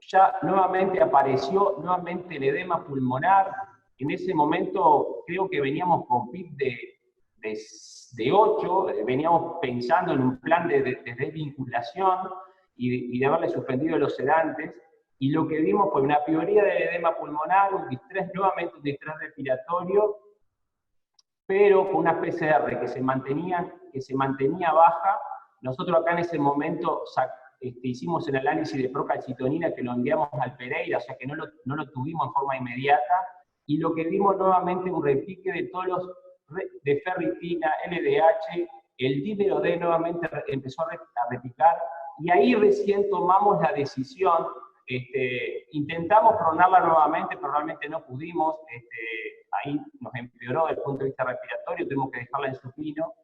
Ya nuevamente apareció el edema pulmonar. En ese momento creo que veníamos con PIB de 8, veníamos pensando en un plan de desvinculación y de haberle suspendido los sedantes, y lo que vimos fue una teoría del edema pulmonar, nuevamente un distrés respiratorio, pero con una PCR que se mantenía baja. Nosotros acá en ese momento hicimos el análisis de procalcitonina, que lo enviamos al Pereira, o sea que no lo tuvimos en forma inmediata, y lo que vimos nuevamente un repique de todos los de ferritina, LDH, el dímero D nuevamente empezó a repicar, y ahí recién tomamos la decisión. Intentamos pronarla nuevamente, pero realmente no pudimos. Ahí nos empeoró desde el punto de vista respiratorio, tuvimos que dejarla en supino,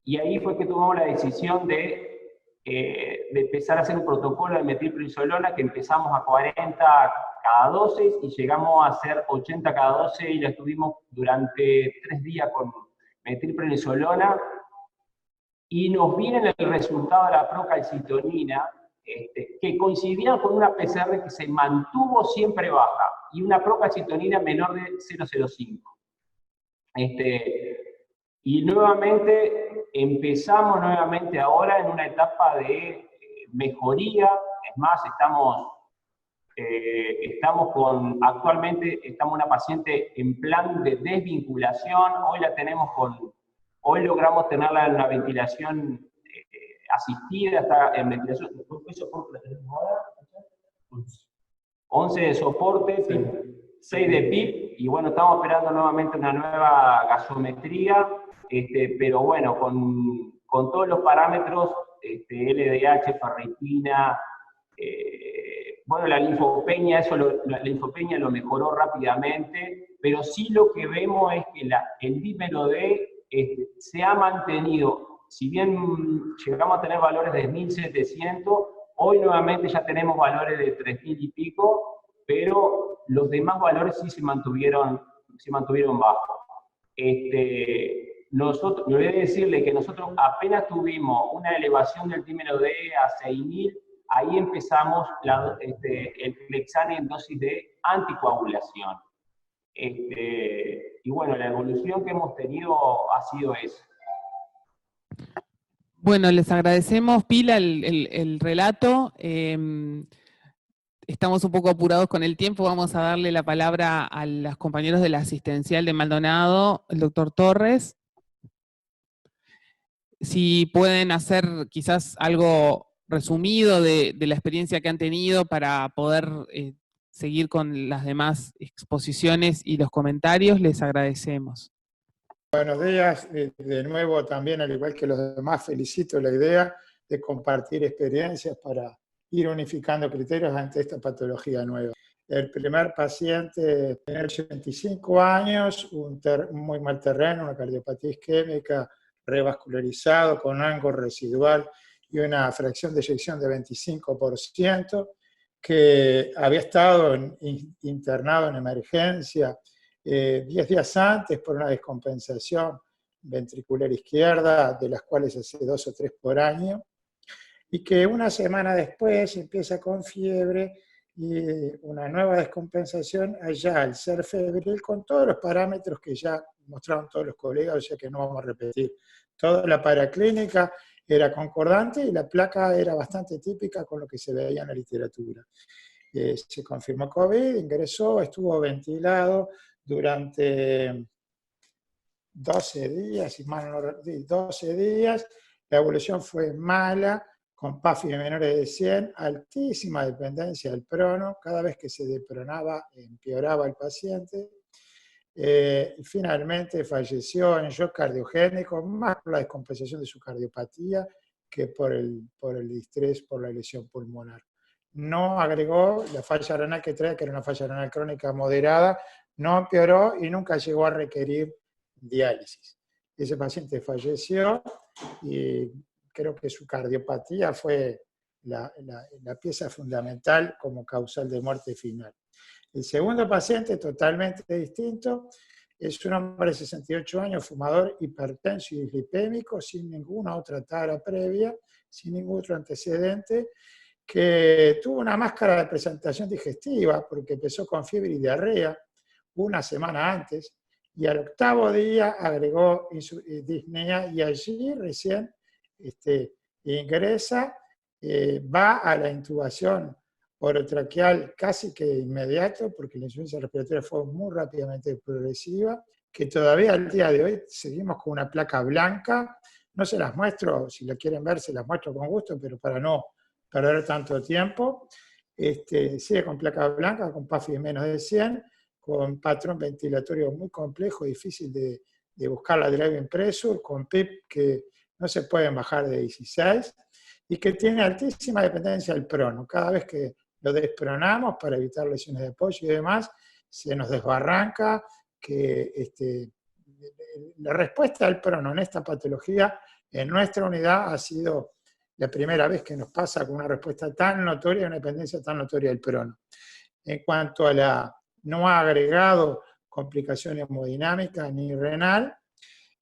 y ahí fue que tomamos la decisión de empezar a hacer un protocolo de metilprednisolona, que empezamos a 40 cada dosis y llegamos a hacer 80 cada dosis, y la estuvimos durante 3 días con metilprednisolona, y nos viene el resultado de la procalcitonina, que coincidía con una PCR que se mantuvo siempre baja, y una procalcitonina menor de 0,05. Y nuevamente empezamos ahora en una etapa de mejoría. Es más, actualmente estamos una paciente en plan de desvinculación. Hoy logramos tenerla en una ventilación asistida, está en ventilación. ¿Qué soporte la tenemos ahora? 11 de soporte, 6 de PIB, y bueno, estamos esperando nuevamente una nueva gasometría, pero bueno, con todos los parámetros, LDH, ferritina, bueno, la linfopenia, la linfopenia lo mejoró rápidamente, pero sí lo que vemos es que el dímero D se ha mantenido. Si bien llegamos a tener valores de 1.700, hoy nuevamente ya tenemos valores de 3.000 y pico, pero los demás valores sí se mantuvieron bajos. Yo voy a decirle que nosotros apenas tuvimos una elevación del dímero D a 6.000, ahí empezamos el Clexane en dosis de anticoagulación. Y bueno, la evolución que hemos tenido ha sido esa. Bueno, les agradecemos, Pila, el relato. Estamos un poco apurados con el tiempo, vamos a darle la palabra a los compañeros de la asistencial de Maldonado, el doctor Torres. Si pueden hacer quizás algo resumido de la experiencia que han tenido para poder seguir con las demás exposiciones y los comentarios, les agradecemos. Buenos días, de nuevo también, al igual que los demás, felicito la idea de compartir experiencias para ir unificando criterios ante esta patología nueva. El primer paciente tenía 85 años, un muy mal terreno, una cardiopatía isquémica, revascularizado, con ángulo residual y una fracción de eyección de 25%, que había estado internado en emergencia 10 días antes por una descompensación ventricular izquierda, de las cuales hace 2 o 3 por año, y que una semana después empieza con fiebre y una nueva descompensación allá al ser febril, con todos los parámetros que ya mostraron todos los colegas, o sea que no vamos a repetir. Toda la paraclínica era concordante y la placa era bastante típica con lo que se veía en la literatura. Se confirmó COVID, ingresó, estuvo ventilado durante 12 días, si mal no recuerdo, 12 días, la evolución fue mala, con PAFI de menores de 100, altísima dependencia del prono, cada vez que se depronaba empeoraba el paciente, finalmente falleció en shock cardiogénico, más por la descompensación de su cardiopatía que por el estrés, por la lesión pulmonar. No agregó la falla renal que trae, que era una falla renal crónica moderada, no empeoró y nunca llegó a requerir diálisis. Ese paciente falleció y creo que su cardiopatía fue la pieza fundamental como causal de muerte final. El segundo paciente, totalmente distinto, es un hombre de 68 años, fumador, hipertenso y dislipémico, sin ninguna otra tara previa, sin ningún otro antecedente, que tuvo una máscara de presentación digestiva porque empezó con fiebre y diarrea una semana antes, y al 8º día agregó disnea y allí recién ingresa, va a la intubación orotraqueal casi que inmediato, porque la insuficiencia respiratoria fue muy rápidamente progresiva, que todavía al día de hoy seguimos con una placa blanca. No se las muestro, si la quieren ver se las muestro con gusto, pero para no perder tanto tiempo. Sigue con placa blanca, con PAFI de menos de 100, con patrón ventilatorio muy complejo, difícil de buscar la driving pressure, con PIP que no se pueden bajar de 16, y que tiene altísima dependencia del prono. Cada vez que lo despronamos para evitar lesiones de apoyo y demás, se nos desbarranca, que la respuesta del prono en esta patología, en nuestra unidad, ha sido la primera vez que nos pasa con una respuesta tan notoria, una dependencia tan notoria del prono. En cuanto a la no ha agregado complicación hemodinámica ni renal,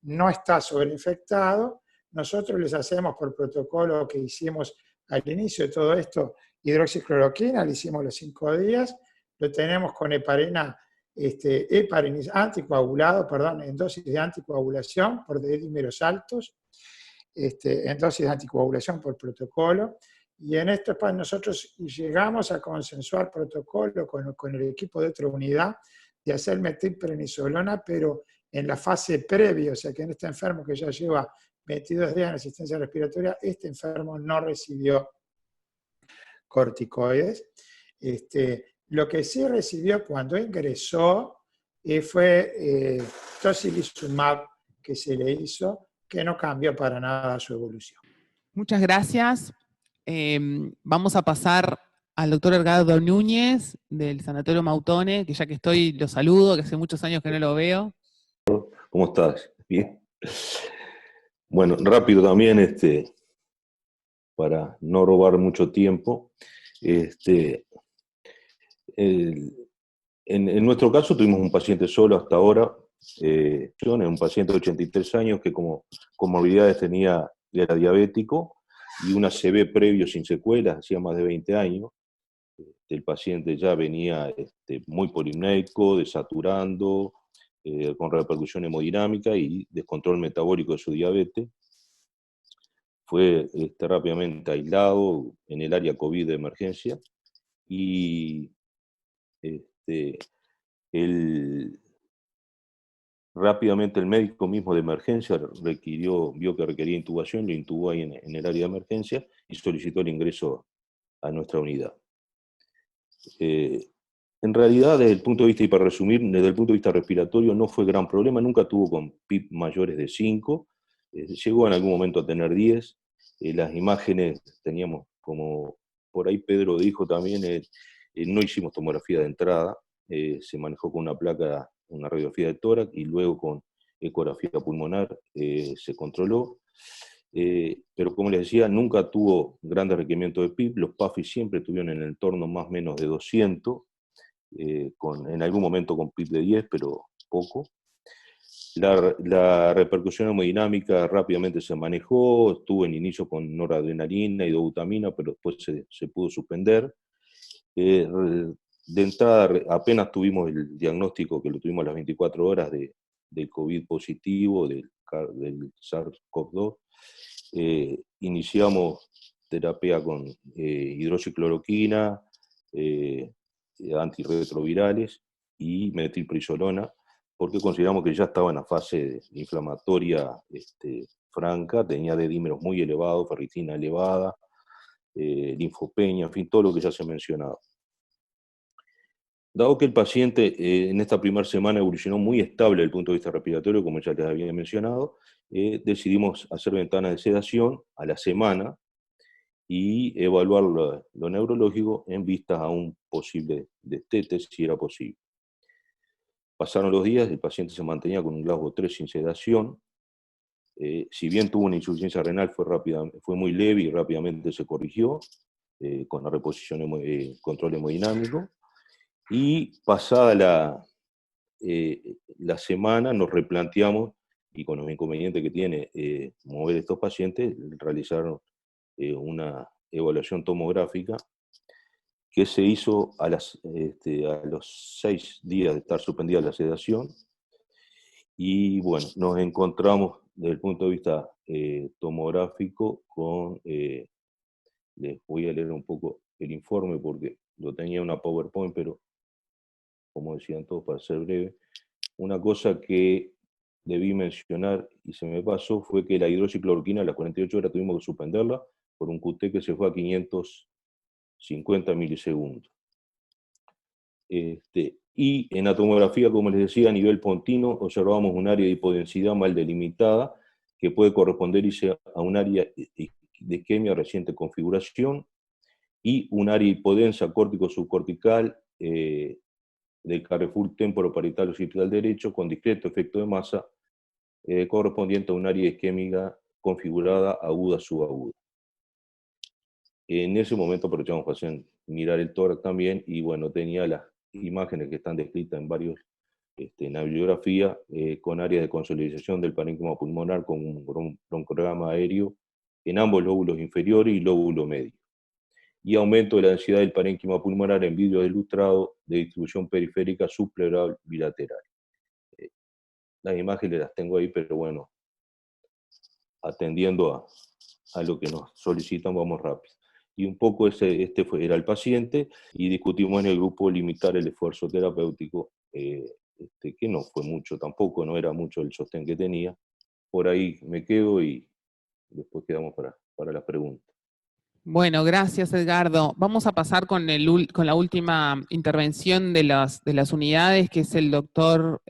no está sobreinfectado. Nosotros les hacemos por protocolo que hicimos al inicio de todo esto, hidroxicloroquina, lo hicimos los 5 días, lo tenemos con heparina, anticoagulado, perdón, en dosis de anticoagulación por dímeros altos, en dosis de anticoagulación por protocolo, y en esto nosotros llegamos a consensuar protocolo con el equipo de otra unidad de hacer metilprednisolona, pero en la fase previa, o sea que en este enfermo que ya lleva 22 días en asistencia respiratoria, este enfermo no recibió corticoides. Lo que sí recibió cuando ingresó fue tocilizumab que se le hizo, que no cambió para nada su evolución. Muchas gracias. Vamos a pasar al doctor Edgardo Núñez, del Sanatorio Mautone, que ya que estoy lo saludo, que hace muchos años que no lo veo. ¿Cómo estás? Bien. Bueno, rápido también, para no robar mucho tiempo. En nuestro caso tuvimos un paciente solo hasta ahora, un paciente de 83 años que como comorbilidades era diabético y un ACV previo sin secuelas, hacía más de 20 años. El paciente ya venía muy polimnéico, desaturando, con repercusión hemodinámica y descontrol metabólico de su diabetes. Fue rápidamente aislado en el área COVID de emergencia y rápidamente el médico mismo de emergencia vio que requería intubación, lo intubó ahí en el área de emergencia y solicitó el ingreso a nuestra unidad. En realidad, desde el punto de vista, y para resumir, desde el punto de vista respiratorio no fue gran problema, nunca tuvo con PIB mayores de 5, llegó en algún momento a tener 10, las imágenes teníamos como, por ahí Pedro dijo también, no hicimos tomografía de entrada, se manejó con una placa, una radiografía de tórax, y luego con ecografía pulmonar se controló. Pero como les decía, nunca tuvo grandes requerimientos de PIB, los PAFI siempre estuvieron en el entorno más o menos de 200, en algún momento con PIB de 10, pero poco. La repercusión hemodinámica rápidamente se manejó, estuvo en inicio con noradrenalina y dobutamina, pero después se pudo suspender. De entrada, apenas tuvimos el diagnóstico, que lo tuvimos a las 24 horas, del COVID positivo, del SARS-CoV-2, iniciamos terapia con hidroxicloroquina, antirretrovirales y metilprednisolona, porque consideramos que ya estaba en la fase inflamatoria franca, tenía dedímeros muy elevados, ferritina elevada, linfopenia, en fin, todo lo que ya se ha mencionado. Dado que el paciente en esta primera semana evolucionó muy estable desde el punto de vista respiratorio, como ya les había mencionado, decidimos hacer ventanas de sedación a la semana y evaluar lo neurológico en vistas a un posible destete, si era posible. Pasaron los días, el paciente se mantenía con un Glasgow 3 sin sedación. Si bien tuvo una insuficiencia renal, fue muy leve y rápidamente se corrigió con la reposición control hemodinámico. Y pasada la semana nos replanteamos, y con los inconvenientes que tiene mover estos pacientes, realizaron una evaluación tomográfica que se hizo a los 6 días de estar suspendida la sedación. Y bueno, nos encontramos desde el punto de vista tomográfico con, les voy a leer un poco el informe porque lo tenía una PowerPoint, pero como decían todos, para ser breve, una cosa que debí mencionar y se me pasó fue que la hidroxicloroquina a las 48 horas tuvimos que suspenderla por un QT que se fue a 550 milisegundos. Y en la tomografía, como les decía, a nivel pontino, observamos un área de hipodensidad mal delimitada que puede corresponderse a un área de isquemia reciente configuración y un área hipodensa córtico-subcortical del Carrefour temporoparietal occipital derecho con discreto efecto de masa correspondiente a un área isquémica configurada aguda-subaguda. En ese momento aprovechamos para mirar el tórax también y bueno, tenía las imágenes que están descritas en varios en la bibliografía con áreas de consolidación del parénquima pulmonar con un broncograma aéreo en ambos lóbulos inferiores y lóbulo medio, y aumento de la densidad del parénquima pulmonar en vidrio ilustrado de distribución periférica subpleural bilateral. Las imágenes las tengo ahí, pero bueno, atendiendo a lo que nos solicitan, vamos rápido. Y un poco era el paciente, y discutimos en el grupo limitar el esfuerzo terapéutico, que no fue mucho tampoco, no era mucho el sostén que tenía. Por ahí me quedo y después quedamos para las preguntas. Bueno, gracias Edgardo. Vamos a pasar con la última intervención de las unidades, que es el doctor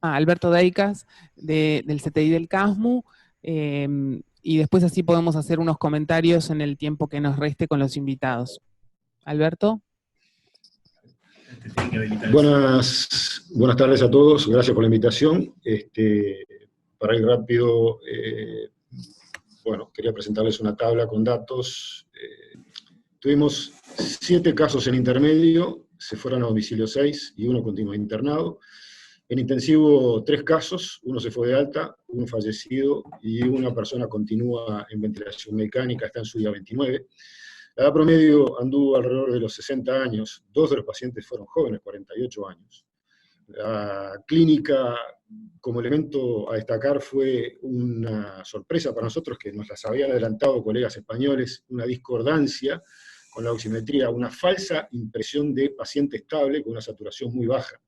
Alberto Deicas, del CTI del CASMU, y después así podemos hacer unos comentarios en el tiempo que nos reste con los invitados. Alberto. Buenas tardes a todos, gracias por la invitación. Para ir rápido, bueno, quería presentarles una tabla con datos. Tuvimos 7 casos en intermedio, se fueron a domicilio 6 y 1 continúa internado. En intensivo 3 casos, 1 se fue de alta, 1 fallecido y una persona continúa en ventilación mecánica, está en su día 29. La edad promedio anduvo alrededor de los 60 años, 2 de los pacientes fueron jóvenes, 48 años. La clínica, como elemento a destacar, fue una sorpresa para nosotros que nos las habían adelantado colegas españoles, una discordancia con la oximetría, una falsa impresión de paciente estable con una saturación muy baja,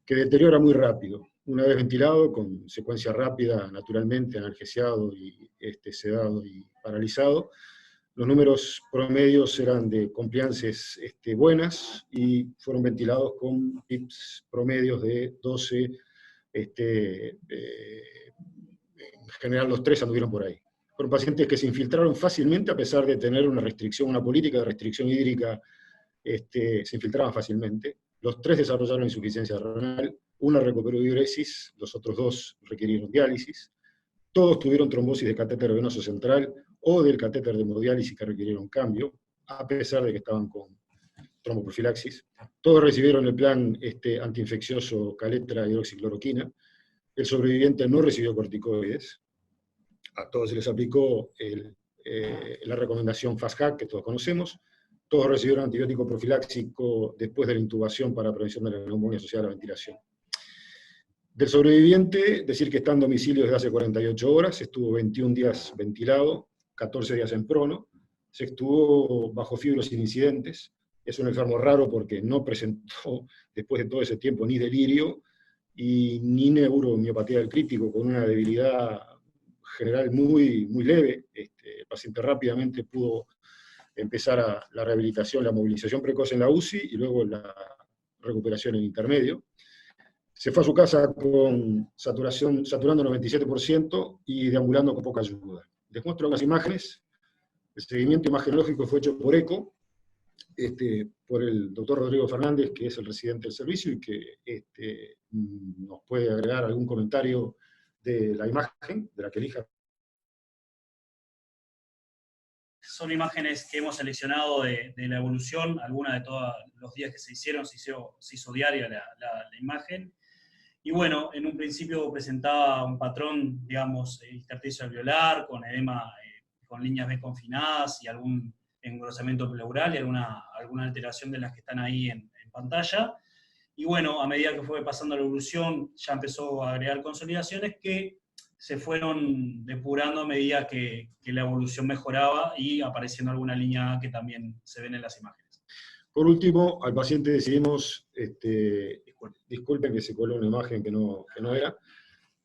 que deteriora muy rápido. Una vez ventilado, con secuencia rápida, naturalmente, analgesiado y sedado y paralizado, Los números promedios eran de compliances buenas y fueron ventilados con PIPs promedios de 12. En general los 3 anduvieron por ahí. Fueron pacientes que se infiltraron fácilmente a pesar de tener una restricción, una política de restricción hídrica, se infiltraban fácilmente. Los 3 desarrollaron insuficiencia renal, una recuperó diuresis, los otros 2 requirieron diálisis. Todos tuvieron trombosis de catéter venoso central o del catéter de hemodiálisis que requirieron cambio, a pesar de que estaban con tromboprofilaxis. Todos recibieron el plan antiinfeccioso Caletra hidroxicloroquina. El sobreviviente no recibió corticoides. A todos se les aplicó la recomendación FAST-HAC, que todos conocemos. Todos recibieron antibiótico profiláctico después de la intubación para prevención de la neumonía asociada a la ventilación. Del sobreviviente, decir que está en domicilio desde hace 48 horas, estuvo 21 días ventilado, 14 días en prono, se estuvo bajo fibros sin incidentes. Es un enfermo raro porque no presentó, después de todo ese tiempo, ni delirio y ni neuromiopatía del crítico, con una debilidad general muy, muy leve. El paciente rápidamente pudo empezar la rehabilitación, la movilización precoz en la UCI y luego la recuperación en intermedio. Se fue a su casa con saturando 97% y deambulando con poca ayuda. Les muestro unas imágenes. El seguimiento imagenológico fue hecho por ECO, por el doctor Rodrigo Fernández, que es el residente del servicio y que nos puede agregar algún comentario de la imagen, de la que elija. Son imágenes que hemos seleccionado de la evolución, algunas de todos los días que se hicieron, se hizo diaria la imagen. Y bueno, en un principio presentaba un patrón, digamos, intersticio alveolar, con edema, con líneas B confinadas y algún engrosamiento pleural y alguna alteración de las que están ahí en pantalla. Y bueno, a medida que fue pasando la evolución, ya empezó a agregar consolidaciones que se fueron depurando a medida que la evolución mejoraba y apareciendo alguna línea que también se ven en las imágenes. Por último, al paciente decidimos, disculpen que se coló una imagen que no era,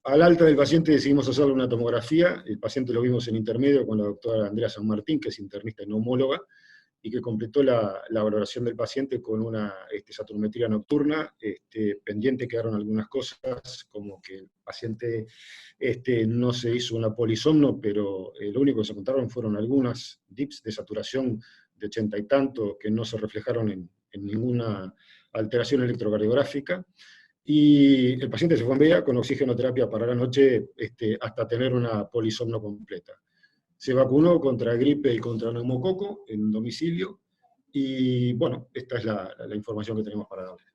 al alta del paciente decidimos hacerle una tomografía. El paciente lo vimos en intermedio con la doctora Andrea San Martín, que es internista y neumóloga, y que completó la valoración del paciente con una saturometría nocturna. Pendiente quedaron algunas cosas, como que el paciente no se hizo una polisomno, pero lo único que se encontraron fueron algunas dips de saturación de 80 y tanto, que no se reflejaron en ninguna alteración electrocardiográfica. Y el paciente se fue en vía con oxigenoterapia para la noche hasta tener una polisomno completa. Se vacunó contra gripe y contra neumococo en domicilio, y bueno, esta es la información que tenemos para darles.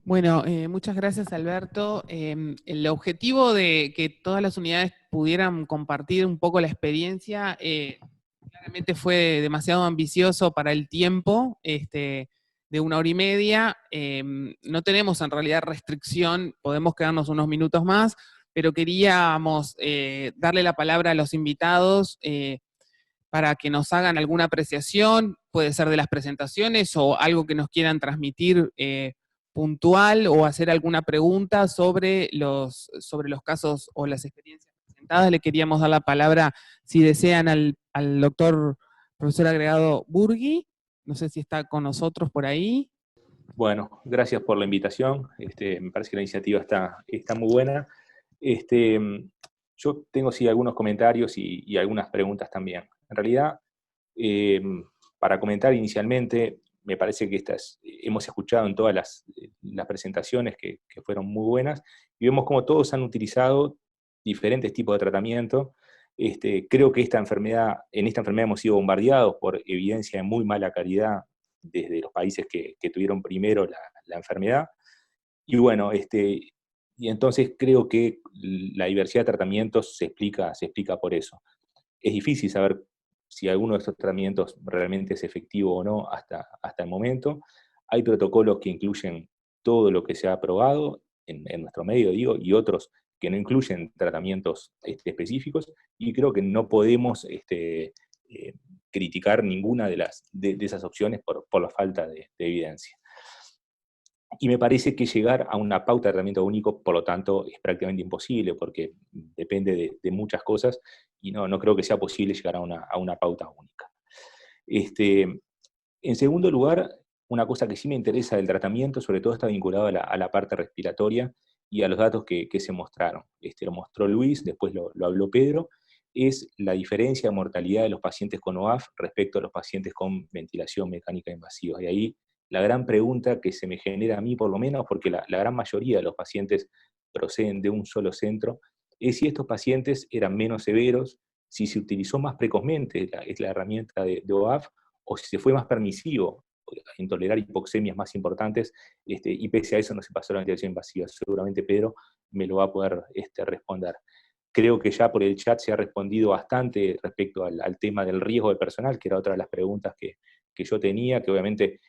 Bueno, muchas gracias, Alberto. El objetivo de que todas las unidades pudieran compartir un poco la experiencia claramente fue demasiado ambicioso para el tiempo, de 1 hora y media. No tenemos en realidad restricción, podemos quedarnos unos minutos más, pero queríamos darle la palabra a los invitados para que nos hagan alguna apreciación, puede ser de las presentaciones o algo que nos quieran transmitir puntual, o hacer alguna pregunta sobre los casos o las experiencias presentadas. Le queríamos dar la palabra, si desean, al doctor profesor agregado Burgui. No sé si está con nosotros por ahí. Bueno, gracias por la invitación. Me parece que la iniciativa está muy buena. Yo tengo sí algunos comentarios y algunas preguntas también. En realidad, para comentar inicialmente, me parece que hemos escuchado en todas las presentaciones que fueron muy buenas, y vemos cómo todos han utilizado diferentes tipos de tratamiento. Creo que en esta enfermedad hemos sido bombardeados por evidencia de muy mala calidad desde los países que tuvieron primero la enfermedad. Y bueno, y entonces creo que la diversidad de tratamientos se explica por eso. Es difícil saber si alguno de estos tratamientos realmente es efectivo o no hasta el momento. Hay protocolos que incluyen todo lo que se ha aprobado en nuestro medio, digo, y otros que no incluyen tratamientos específicos, y creo que no podemos criticar ninguna de esas opciones por la falta de evidencia. Y me parece que llegar a una pauta de tratamiento único, por lo tanto, es prácticamente imposible, porque depende de muchas cosas, y no creo que sea posible llegar a una pauta única. En segundo lugar, una cosa que sí me interesa del tratamiento, sobre todo está vinculado a la parte respiratoria y a los datos que se mostraron. Lo mostró Luis, después lo habló Pedro, es la diferencia de mortalidad de los pacientes con OAF respecto a los pacientes con ventilación mecánica invasiva. Y ahí la gran pregunta que se me genera a mí, por lo menos, porque la gran mayoría de los pacientes proceden de un solo centro, es si estos pacientes eran menos severos, si se utilizó más precozmente la herramienta de OAF, o si se fue más permisivo en tolerar hipoxemias más importantes, y pese a eso no se pasó la ventilación invasiva. Seguramente Pedro me lo va a poder responder. Creo que ya por el chat se ha respondido bastante respecto al tema del riesgo de personal, que era otra de las preguntas que yo tenía, que obviamente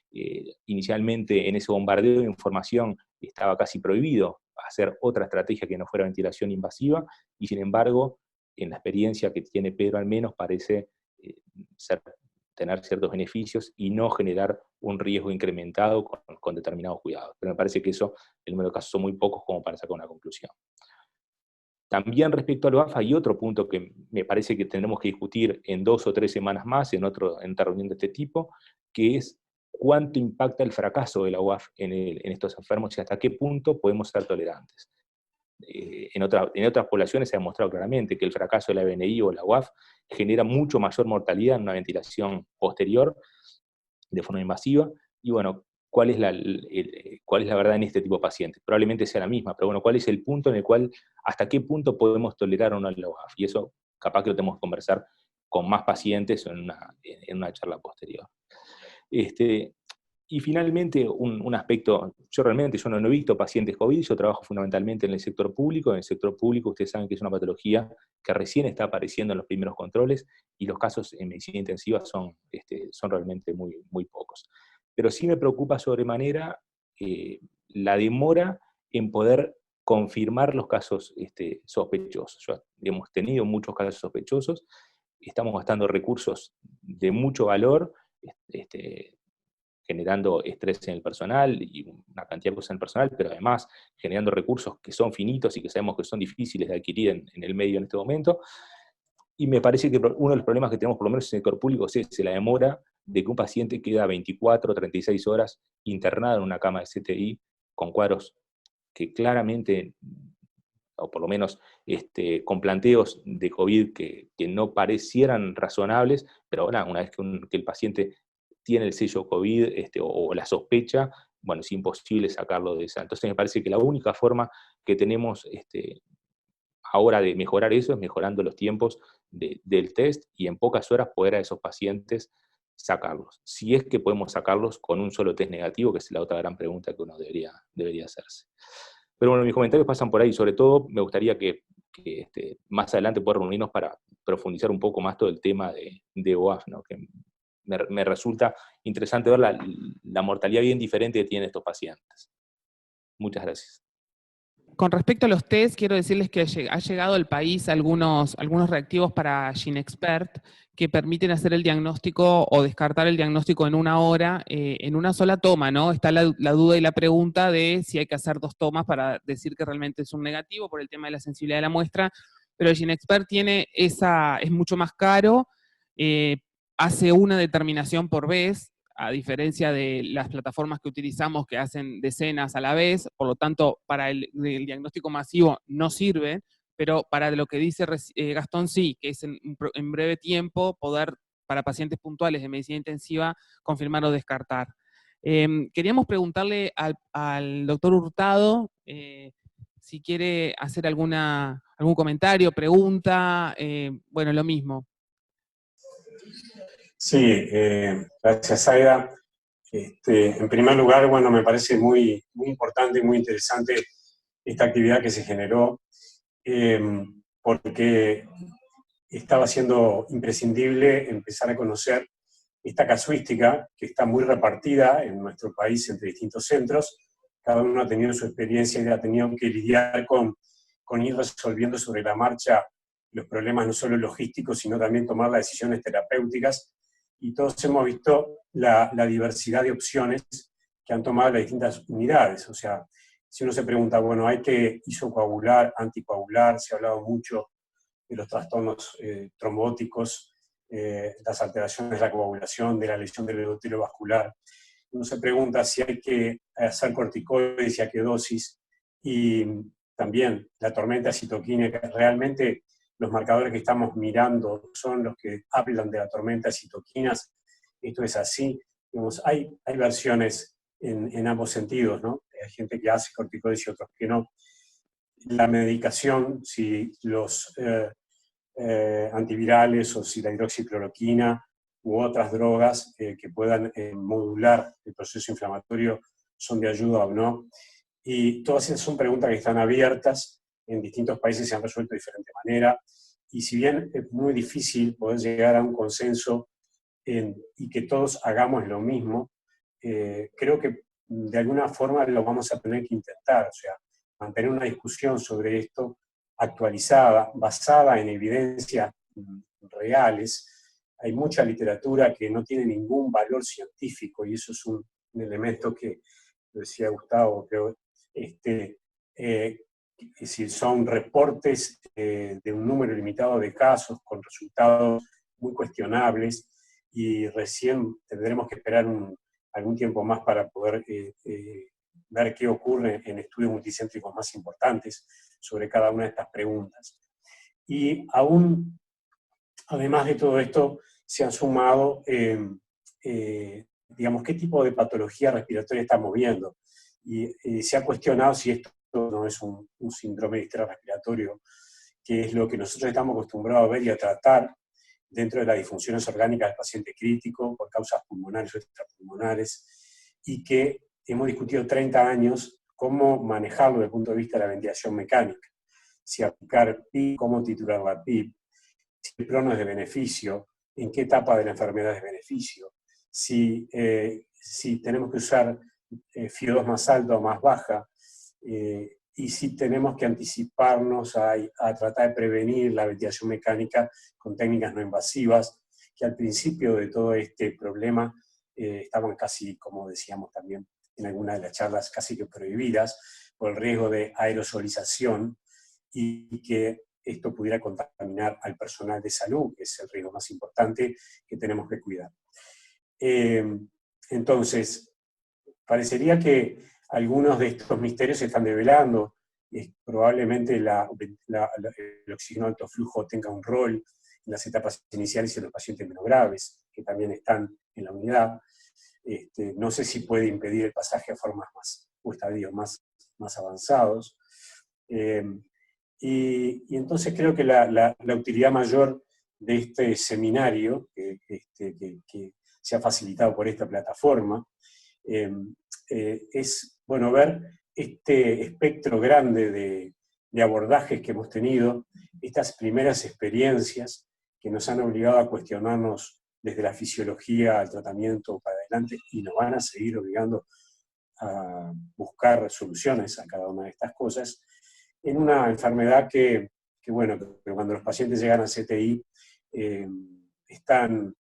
inicialmente en ese bombardeo de información estaba casi prohibido hacer otra estrategia que no fuera ventilación invasiva, y sin embargo, en la experiencia que tiene Pedro al menos, parece tener ciertos beneficios y no generar un riesgo incrementado con determinados cuidados. Pero me parece que eso, el número de casos son muy pocos como para sacar una conclusión. También respecto a OAF hay otro punto que me parece que tendremos que discutir en 2 o 3 semanas más en otra reunión de este tipo, que es cuánto impacta el fracaso de la OAF en estos enfermos y hasta qué punto podemos ser tolerantes. En otras poblaciones se ha demostrado claramente que el fracaso de la BNI o la UAF genera mucho mayor mortalidad en una ventilación posterior de forma invasiva, y bueno, ¿cuál es la verdad en este tipo de pacientes? Probablemente sea la misma, pero bueno, ¿cuál es el punto en el cual, hasta qué punto podemos tolerar o no la UAF? Y eso capaz que lo tenemos que conversar con más pacientes en una charla posterior. Y finalmente, un aspecto, yo no he visto pacientes COVID, yo trabajo fundamentalmente en el sector público. En el sector público ustedes saben que es una patología que recién está apareciendo en los primeros controles, y los casos en medicina intensiva son realmente muy, muy pocos. Pero sí me preocupa sobremanera la demora en poder confirmar los casos sospechosos. Hemos tenido muchos casos sospechosos, estamos gastando recursos de mucho valor, generando estrés en el personal y una cantidad de cosas en el personal, pero además generando recursos que son finitos y que sabemos que son difíciles de adquirir en el medio en este momento. Y me parece que uno de los problemas que tenemos, por lo menos en el sector público, es la demora de que un paciente queda 24 o 36 horas internado en una cama de CTI con cuadros que claramente, o por lo menos con planteos de COVID que no parecieran razonables, pero ahora, una vez que el paciente tiene el sello COVID o la sospecha, bueno, es imposible sacarlo de esa. Entonces me parece que la única forma que tenemos ahora de mejorar eso es mejorando los tiempos del test y en pocas horas poder a esos pacientes sacarlos. Si es que podemos sacarlos con un solo test negativo, que es la otra gran pregunta que uno debería hacerse. Pero bueno, mis comentarios pasan por ahí. Sobre todo me gustaría que más adelante pueda reunirnos para profundizar un poco más todo el tema de OAF, ¿no? Que me resulta interesante ver la mortalidad bien diferente que tienen estos pacientes. Muchas gracias. Con respecto a los test, quiero decirles que ha llegado al país algunos reactivos para GeneXpert que permiten hacer el diagnóstico o descartar el diagnóstico en 1 hora, en una sola toma, ¿no? Está la duda y la pregunta de si hay que hacer 2 tomas para decir que realmente es un negativo por el tema de la sensibilidad de la muestra, pero el GeneXpert es mucho más caro, hace una determinación por vez, a diferencia de las plataformas que utilizamos que hacen decenas a la vez, por lo tanto, para el diagnóstico masivo no sirve, pero para lo que dice Gastón sí, que es en breve tiempo poder, para pacientes puntuales de medicina intensiva, confirmar o descartar. Queríamos preguntarle al doctor Hurtado si quiere hacer algún comentario, pregunta, bueno, lo mismo. Sí, gracias, Aida. En primer lugar, bueno, me parece muy, muy importante y muy interesante esta actividad que se generó, porque estaba siendo imprescindible empezar a conocer esta casuística que está muy repartida en nuestro país entre distintos centros. Cada uno ha tenido su experiencia y ha tenido que lidiar con ir resolviendo sobre la marcha los problemas no solo logísticos, sino también tomar las decisiones terapéuticas. Y todos hemos visto la diversidad de opciones que han tomado las distintas unidades. O sea, si uno se pregunta, bueno, ¿hay que isocoagular, anticoagular? Se ha hablado mucho de los trastornos trombóticos, las alteraciones de la coagulación, de la lesión del endotelium vascular. Uno se pregunta si hay que hacer corticoides y a qué dosis, y también la tormenta citoquínica. Realmente los marcadores que estamos mirando son los que hablan de la tormenta de citoquinas. Esto es así. Digamos, hay versiones en ambos sentidos, ¿no? Hay gente que hace corticoides y otros que no. La medicación, si los antivirales o si la hidroxicloroquina u otras drogas que puedan modular el proceso inflamatorio son de ayuda o no. Y todas esas son preguntas que están abiertas, en distintos países se han resuelto de diferente manera, y si bien es muy difícil poder llegar a un consenso y que todos hagamos lo mismo, creo que de alguna forma lo vamos a tener que intentar, o sea, mantener una discusión sobre esto actualizada, basada en evidencias reales. Hay mucha literatura que no tiene ningún valor científico, y eso es un elemento que decía Gustavo, creo, si son reportes de un número limitado de casos con resultados muy cuestionables, y recién tendremos que esperar algún tiempo más para poder ver qué ocurre en estudios multicéntricos más importantes sobre cada una de estas preguntas. Y aún, además de todo esto, se han sumado, digamos, qué tipo de patología respiratoria estamos viendo. Y se ha cuestionado si esto no es un síndrome de distrés respiratorio, que es lo que nosotros estamos acostumbrados a ver y a tratar dentro de las disfunciones orgánicas del paciente crítico por causas pulmonares o extrapulmonares, y que hemos discutido 30 años cómo manejarlo desde el punto de vista de la ventilación mecánica. Si aplicar PIP, cómo titular la PIP, si el prono es de beneficio, en qué etapa de la enfermedad es beneficio, si tenemos que usar FIO2 más alta o más baja, y si tenemos que anticiparnos a tratar de prevenir la ventilación mecánica con técnicas no invasivas, que al principio de todo este problema estaban casi, como decíamos también en alguna de las charlas, casi que prohibidas por el riesgo de aerosolización, y que esto pudiera contaminar al personal de salud, que es el riesgo más importante que tenemos que cuidar. Entonces, parecería que algunos de estos misterios se están develando. Probablemente el oxígeno de alto flujo tenga un rol en las etapas iniciales y en los pacientes menos graves, que también están en la unidad. No sé si puede impedir el pasaje a formas o estadios más avanzados. Y entonces creo que la utilidad mayor de este seminario, que se ha facilitado por esta plataforma, es, bueno, ver este espectro grande de abordajes que hemos tenido, estas primeras experiencias que nos han obligado a cuestionarnos desde la fisiología al tratamiento para adelante, y nos van a seguir obligando a buscar soluciones a cada una de estas cosas, en una enfermedad que bueno, que cuando los pacientes llegan a CTI están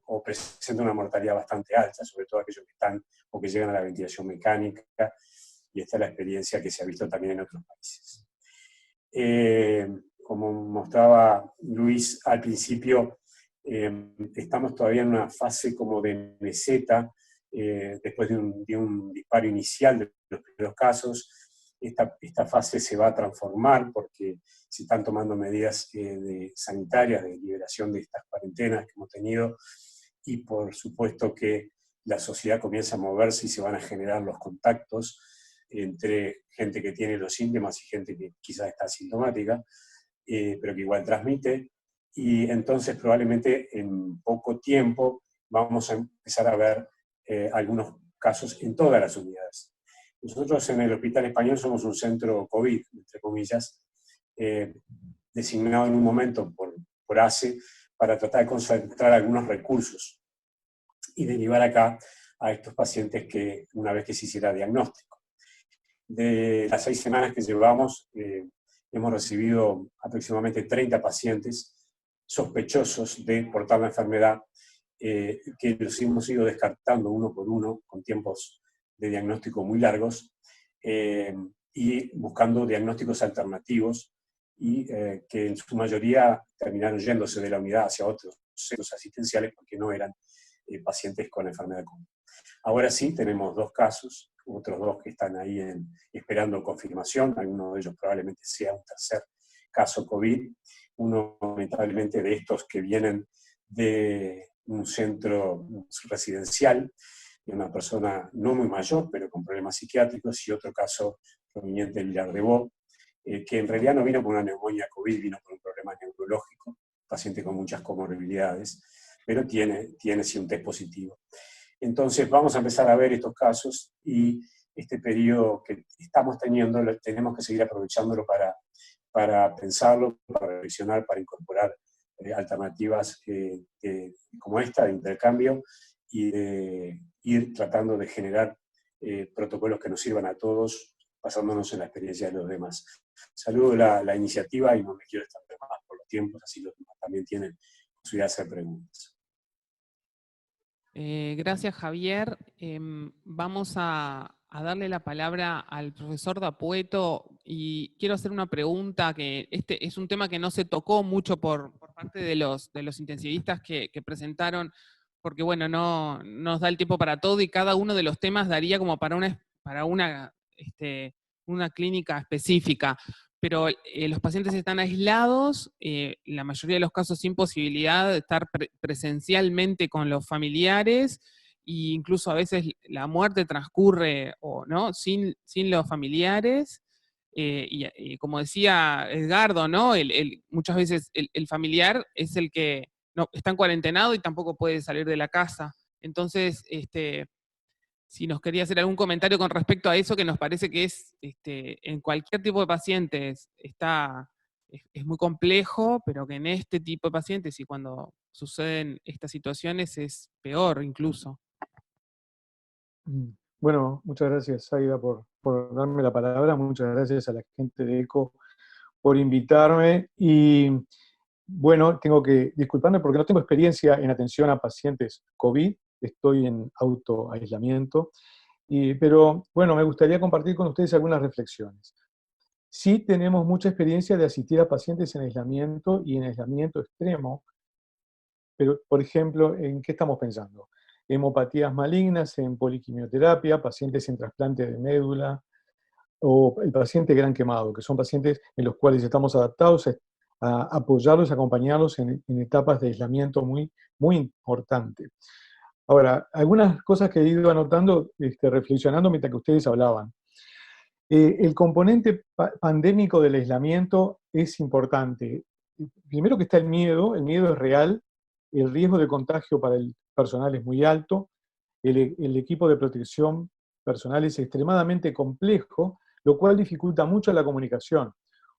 o presentan una mortalidad bastante alta, sobre todo aquellos que están o que llegan a la ventilación mecánica, y esta es la experiencia que se ha visto también en otros países. Como mostraba Luis al principio, estamos todavía en una fase como de meseta, después de un disparo inicial de los primeros casos. Esta fase se va a transformar porque se están tomando medidas sanitarias de liberación de estas cuarentenas que hemos tenido, y por supuesto que la sociedad comienza a moverse y se van a generar los contactos entre gente que tiene los síntomas y gente que quizás está asintomática, pero que igual transmite, y entonces probablemente en poco tiempo vamos a empezar a ver algunos casos en todas las unidades. Nosotros en el Hospital Español somos un centro COVID, entre comillas, designado en un momento por ACE para tratar de concentrar algunos recursos y derivar acá a estos pacientes que una vez que se hiciera diagnóstico. De las 6 semanas que llevamos, hemos recibido aproximadamente 30 pacientes sospechosos de portar la enfermedad, que los hemos ido descartando uno por uno con tiempos diagnóstico muy largos, y buscando diagnósticos alternativos, y que en su mayoría terminaron yéndose de la unidad hacia otros centros asistenciales porque no eran pacientes con enfermedad común. Ahora sí tenemos 2 casos, otros 2 que están ahí esperando confirmación, alguno de ellos probablemente sea un tercer caso COVID, uno lamentablemente de estos que vienen de un centro residencial, de una persona no muy mayor, pero con problemas psiquiátricos, y otro caso proveniente de Villar-de-Bó, que en realidad no vino por una neumonía COVID, vino por un problema neurológico, paciente con muchas comorbilidades, pero tiene sí un test positivo. Entonces vamos a empezar a ver estos casos, y este periodo que estamos teniendo tenemos que seguir aprovechándolo para pensarlo, para reflexionar, para incorporar alternativas como esta de intercambio, y de ir tratando de generar protocolos que nos sirvan a todos, basándonos en la experiencia de los demás. Saludo la iniciativa y no me quiero extender más por los tiempos, así los demás también tienen posibilidad de hacer preguntas. Gracias, Javier. Vamos a darle la palabra al profesor D'Apueto, y quiero hacer una pregunta, que este es un tema que no se tocó mucho por parte de los intensivistas que presentaron, porque bueno, no nos da el tiempo para todo, y cada uno de los temas daría como para una clínica específica. Pero los pacientes están aislados, la mayoría de los casos sin posibilidad de estar presencialmente con los familiares, e incluso a veces la muerte transcurre ¿no? sin los familiares. Y como decía Edgardo, ¿no? Muchas veces el familiar es el que no, está en cuarentenado y tampoco puede salir de la casa. Entonces, si nos quería hacer algún comentario con respecto a eso, que nos parece que es en cualquier tipo de pacientes es muy complejo, pero que en este tipo de pacientes y cuando suceden estas situaciones es peor incluso. Bueno, muchas gracias, Aida, por darme la palabra. Muchas gracias a la gente de ECO por invitarme. Y bueno, tengo que disculparme porque no tengo experiencia en atención a pacientes COVID. Estoy en autoaislamiento. Pero bueno, me gustaría compartir con ustedes algunas reflexiones. Sí tenemos mucha experiencia de asistir a pacientes en aislamiento y en aislamiento extremo, pero por ejemplo, ¿en qué estamos pensando? Hemopatías malignas, en poliquimioterapia, pacientes en trasplante de médula, o el paciente gran quemado, que son pacientes en los cuales estamos adaptados a apoyarlos, acompañarlos en etapas de aislamiento muy, muy importante. Ahora, algunas cosas que he ido anotando, reflexionando mientras que ustedes hablaban. El componente pandémico del aislamiento es importante. Primero que está el miedo es real, el riesgo de contagio para el personal es muy alto, el equipo de protección personal es extremadamente complejo, lo cual dificulta mucho la comunicación.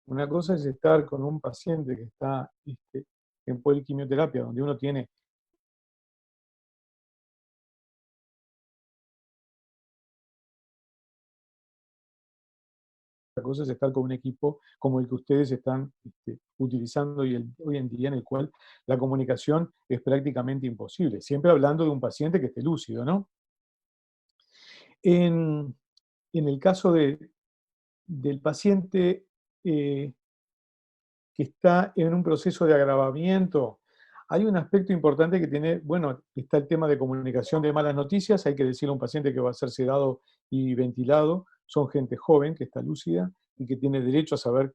Una cosa es estar con un paciente que está en poliquimioterapia, donde uno tiene cosa es estar con un equipo como el que ustedes están utilizando hoy en día, en el cual la comunicación es prácticamente imposible, siempre hablando de un paciente que esté lúcido, ¿no? En el caso del paciente que está en un proceso de agravamiento, hay un aspecto importante que tiene, bueno, está el tema de comunicación de malas noticias, hay que decirle a un paciente que va a ser sedado y ventilado, son gente joven que está lúcida y que tiene derecho a saber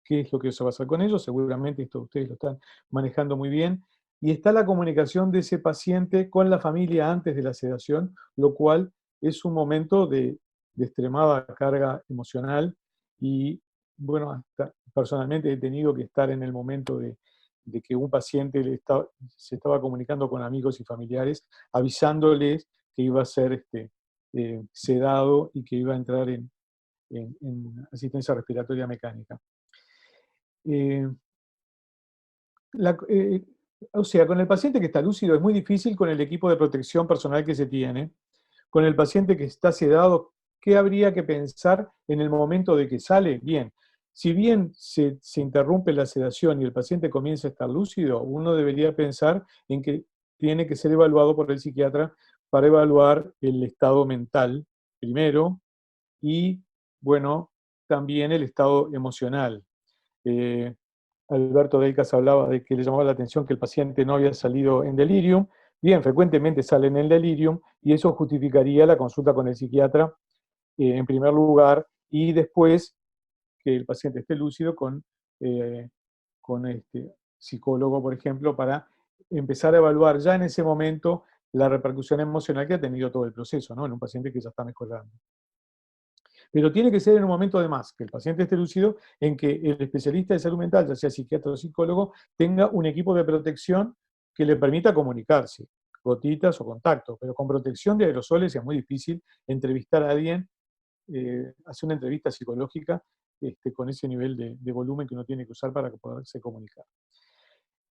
qué es lo que se va a hacer con ellos, seguramente esto ustedes lo están manejando muy bien, y está la comunicación de ese paciente con la familia antes de la sedación, lo cual es un momento de extremada carga emocional, y bueno, hasta personalmente he tenido que estar en el momento de que un paciente se estaba comunicando con amigos y familiares, avisándoles que iba a ser sedado y que iba a entrar en asistencia respiratoria mecánica. O sea, con el paciente que está lúcido es muy difícil con el equipo de protección personal que se tiene. Con el paciente que está sedado, ¿qué habría que pensar en el momento de que sale? Bien, si bien se interrumpe la sedación y el paciente comienza a estar lúcido, uno debería pensar en que tiene que ser evaluado por el psiquiatra para evaluar el estado mental primero y, bueno, también el estado emocional. Alberto Deicas hablaba de que le llamaba la atención que el paciente no había salido en delirium. Bien, frecuentemente salen en delirium y eso justificaría la consulta con el psiquiatra en primer lugar y después que el paciente esté lúcido con psicólogo, por ejemplo, para empezar a evaluar ya en ese momento la repercusión emocional que ha tenido todo el proceso, ¿no? En un paciente que ya está mejorando. Pero tiene que ser en un momento además, que el paciente esté lúcido, en que el especialista de salud mental, ya sea psiquiatra o psicólogo, tenga un equipo de protección que le permita comunicarse, gotitas o contacto, pero con protección de aerosoles es muy difícil entrevistar a alguien, hacer una entrevista psicológica con ese nivel de volumen que uno tiene que usar para poderse comunicar.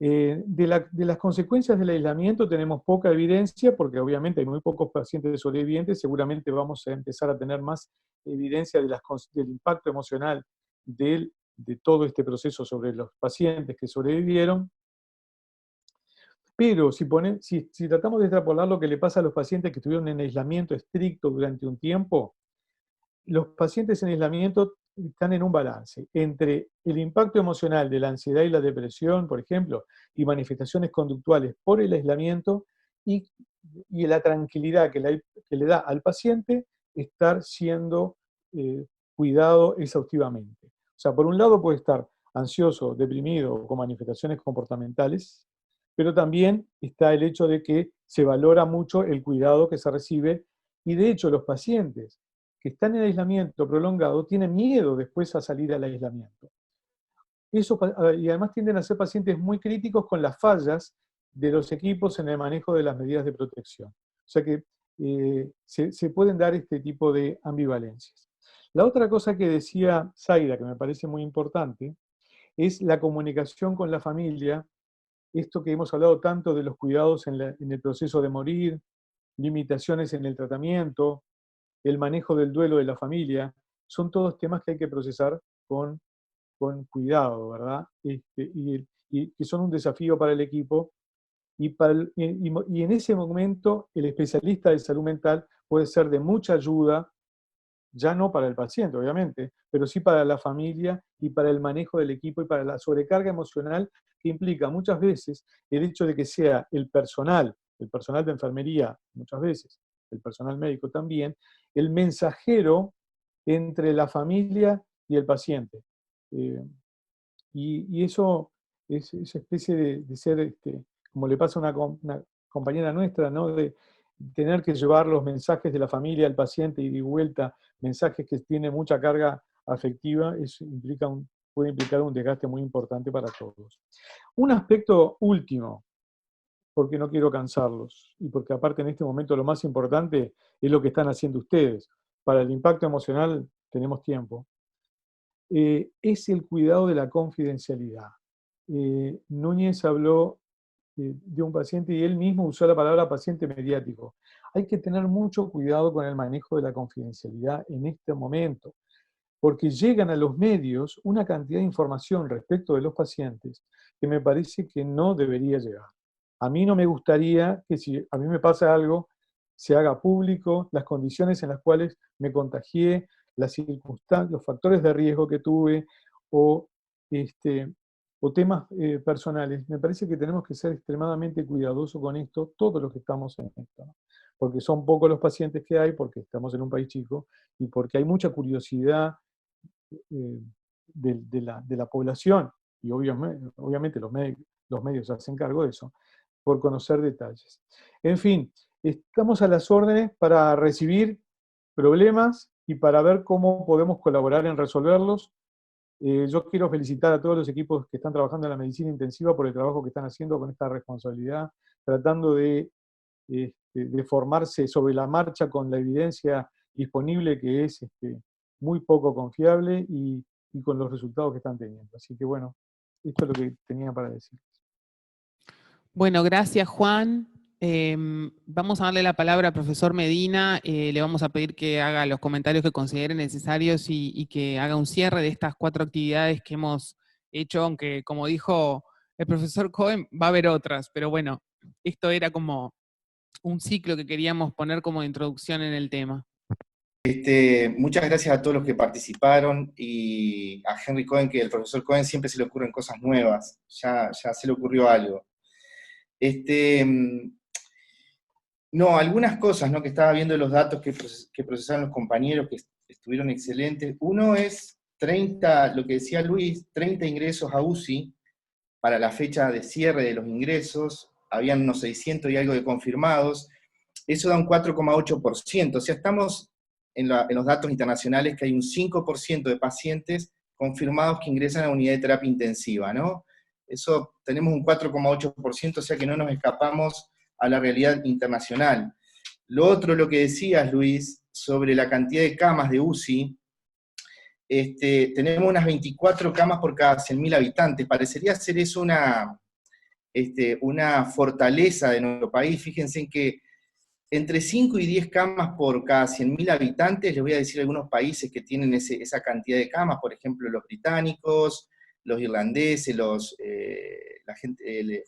De las consecuencias del aislamiento tenemos poca evidencia, porque obviamente hay muy pocos pacientes sobrevivientes, seguramente vamos a empezar a tener más evidencia del impacto emocional de todo este proceso sobre los pacientes que sobrevivieron. Pero si tratamos de extrapolar lo que le pasa a los pacientes que estuvieron en aislamiento estricto durante un tiempo, los pacientes en aislamiento están en un balance entre el impacto emocional de la ansiedad y la depresión, por ejemplo, y manifestaciones conductuales por el aislamiento, y la tranquilidad que le da al paciente estar siendo cuidado exhaustivamente. O sea, por un lado puede estar ansioso, deprimido, con manifestaciones comportamentales, pero también está el hecho de que se valora mucho el cuidado que se recibe, y de hecho los pacientes que están en aislamiento prolongado tienen miedo después a salir al aislamiento. Y además tienden a ser pacientes muy críticos con las fallas de los equipos en el manejo de las medidas de protección. O sea que se pueden dar este tipo de ambivalencias. La otra cosa que decía Zaida, que me parece muy importante, es la comunicación con la familia, esto que hemos hablado tanto de los cuidados en el proceso de morir, limitaciones en el tratamiento, el manejo del duelo de la familia, son todos temas que hay que procesar con cuidado, ¿verdad? Y que son un desafío para el equipo, y en ese momento el especialista de salud mental puede ser de mucha ayuda, ya no para el paciente, obviamente, pero sí para la familia y para el manejo del equipo y para la sobrecarga emocional que implica muchas veces el hecho de que sea el personal de enfermería, muchas veces, el personal médico también, el mensajero entre la familia y el paciente. Y eso es esa especie de ser, como le pasa a una compañera nuestra, ¿no? De tener que llevar los mensajes de la familia al paciente y de vuelta, mensajes que tienen mucha carga afectiva, eso puede implicar un desgaste muy importante para todos. Un aspecto último, porque no quiero cansarlos, y porque aparte en este momento lo más importante es lo que están haciendo ustedes. Para el impacto emocional tenemos tiempo. Es el cuidado de la confidencialidad. Núñez habló de un paciente y él mismo usó la palabra paciente mediático. Hay que tener mucho cuidado con el manejo de la confidencialidad en este momento, porque llegan a los medios una cantidad de información respecto de los pacientes que me parece que no debería llegar. A mí no me gustaría que si a mí me pasa algo, se haga público las condiciones en las cuales me contagié, las circunstancias, los factores de riesgo que tuve, o temas personales. Me parece que tenemos que ser extremadamente cuidadosos con esto, todos los que estamos en esto, ¿no? Porque son pocos los pacientes que hay, porque estamos en un país chico, y porque hay mucha curiosidad de la población, y obviamente los medios se hacen cargo de eso, por conocer detalles. En fin, estamos a las órdenes para recibir problemas y para ver cómo podemos colaborar en resolverlos. Yo quiero felicitar a todos los equipos que están trabajando en la medicina intensiva por el trabajo que están haciendo con esta responsabilidad, tratando de formarse sobre la marcha con la evidencia disponible, que es muy poco confiable, y con los resultados que están teniendo. Así que bueno, esto es lo que tenía para decir. Bueno, gracias Juan. Vamos a darle la palabra al profesor Medina. Le vamos a pedir que haga los comentarios que considere necesarios y que haga un cierre de estas 4 actividades que hemos hecho, aunque como dijo el profesor Cohen, va a haber otras, pero bueno, esto era como un ciclo que queríamos poner como introducción en el tema. Muchas gracias a todos los que participaron y a Henry Cohen, que el profesor Cohen siempre se le ocurren cosas nuevas, ya se le ocurrió algo. No, algunas cosas, ¿no? Que estaba viendo los datos que procesaron los compañeros, que estuvieron excelentes. Uno es 30, lo que decía Luis, 30 ingresos a UCI para la fecha de cierre de los ingresos, habían unos 600 y algo de confirmados, eso da un 4,8%, o sea, estamos en los datos internacionales que hay un 5% de pacientes confirmados que ingresan a unidad de terapia intensiva, ¿no? Eso, tenemos un 4,8%, o sea que no nos escapamos a la realidad internacional. Lo otro, lo que decías, Luis, sobre la cantidad de camas de UCI, tenemos unas 24 camas por cada 100.000 habitantes. Parecería ser eso una fortaleza de nuestro país. Fíjense en que entre 5 y 10 camas por cada 100.000 habitantes, les voy a decir algunos países que tienen esa cantidad de camas, por ejemplo, los británicos, los irlandeses,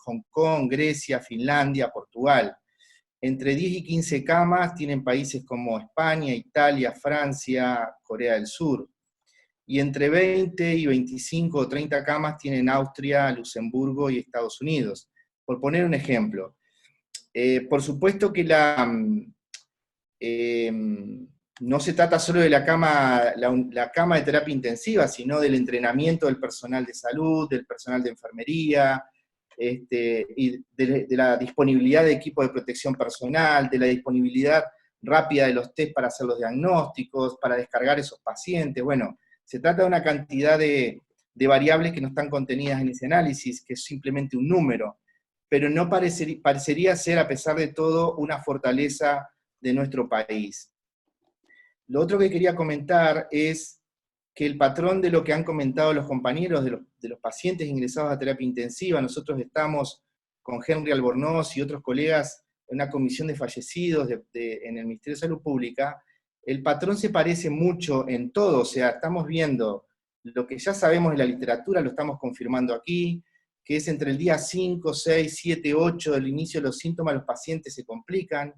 Hong Kong, Grecia, Finlandia, Portugal. Entre 10 y 15 camas tienen países como España, Italia, Francia, Corea del Sur. Y entre 20 y 25 o 30 camas tienen Austria, Luxemburgo y Estados Unidos. Por poner un ejemplo. Por supuesto que no se trata solo de la cama de terapia intensiva, sino del entrenamiento del personal de salud, del personal de enfermería, y de la disponibilidad de equipo de protección personal, de la disponibilidad rápida de los test para hacer los diagnósticos, para descargar esos pacientes. Bueno, se trata de una cantidad de variables que no están contenidas en ese análisis, que es simplemente un número, pero no parecería ser, a pesar de todo, una fortaleza de nuestro país. Lo otro que quería comentar es que el patrón de lo que han comentado los compañeros, de los pacientes ingresados a terapia intensiva, nosotros estamos con Henry Albornoz y otros colegas en una comisión de fallecidos en el Ministerio de Salud Pública. El patrón se parece mucho en todo, o sea, estamos viendo lo que ya sabemos de la literatura, lo estamos confirmando aquí, que es entre el día 5, 6, 7, 8 del inicio de los síntomas, los pacientes se complican,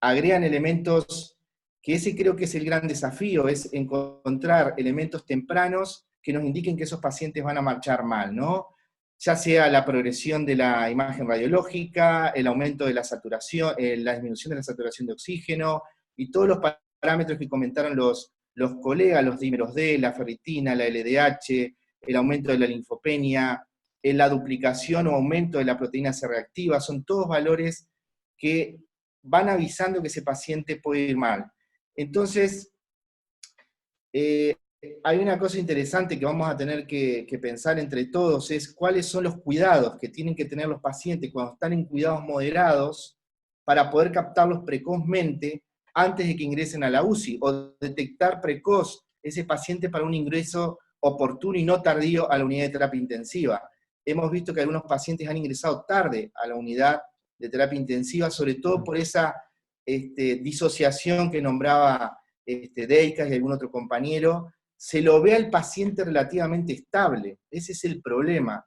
agregan elementos, que ese creo que es el gran desafío, es encontrar elementos tempranos que nos indiquen que esos pacientes van a marchar mal, ¿no? Ya sea la progresión de la imagen radiológica, el aumento de la saturación, la disminución de la saturación de oxígeno, y todos los parámetros que comentaron los colegas, los dímeros D, la ferritina, la LDH, el aumento de la linfopenia, la duplicación o aumento de la proteína C reactiva, son todos valores que van avisando que ese paciente puede ir mal. Entonces, hay una cosa interesante que vamos a tener que pensar entre todos, es cuáles son los cuidados que tienen que tener los pacientes cuando están en cuidados moderados para poder captarlos precozmente antes de que ingresen a la UCI, o detectar precoz ese paciente para un ingreso oportuno y no tardío a la unidad de terapia intensiva. Hemos visto que algunos pacientes han ingresado tarde a la unidad de terapia intensiva, sobre todo por esa disociación que nombraba Deikas y algún otro compañero. Se lo ve al paciente relativamente estable, ese es el problema,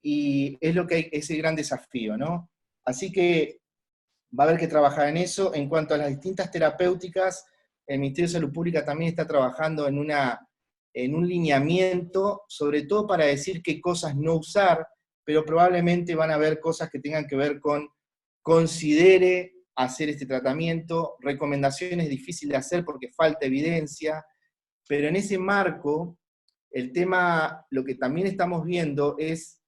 y es lo que hay, es el gran desafío, ¿no? Así que va a haber que trabajar en eso. En cuanto a las distintas terapéuticas, el Ministerio de Salud Pública también está trabajando en un lineamiento, sobre todo para decir qué cosas no usar, pero probablemente van a haber cosas que tengan que ver con considere hacer este tratamiento, recomendaciones difíciles de hacer porque falta evidencia, pero en ese marco, el tema, lo que también estamos viendo es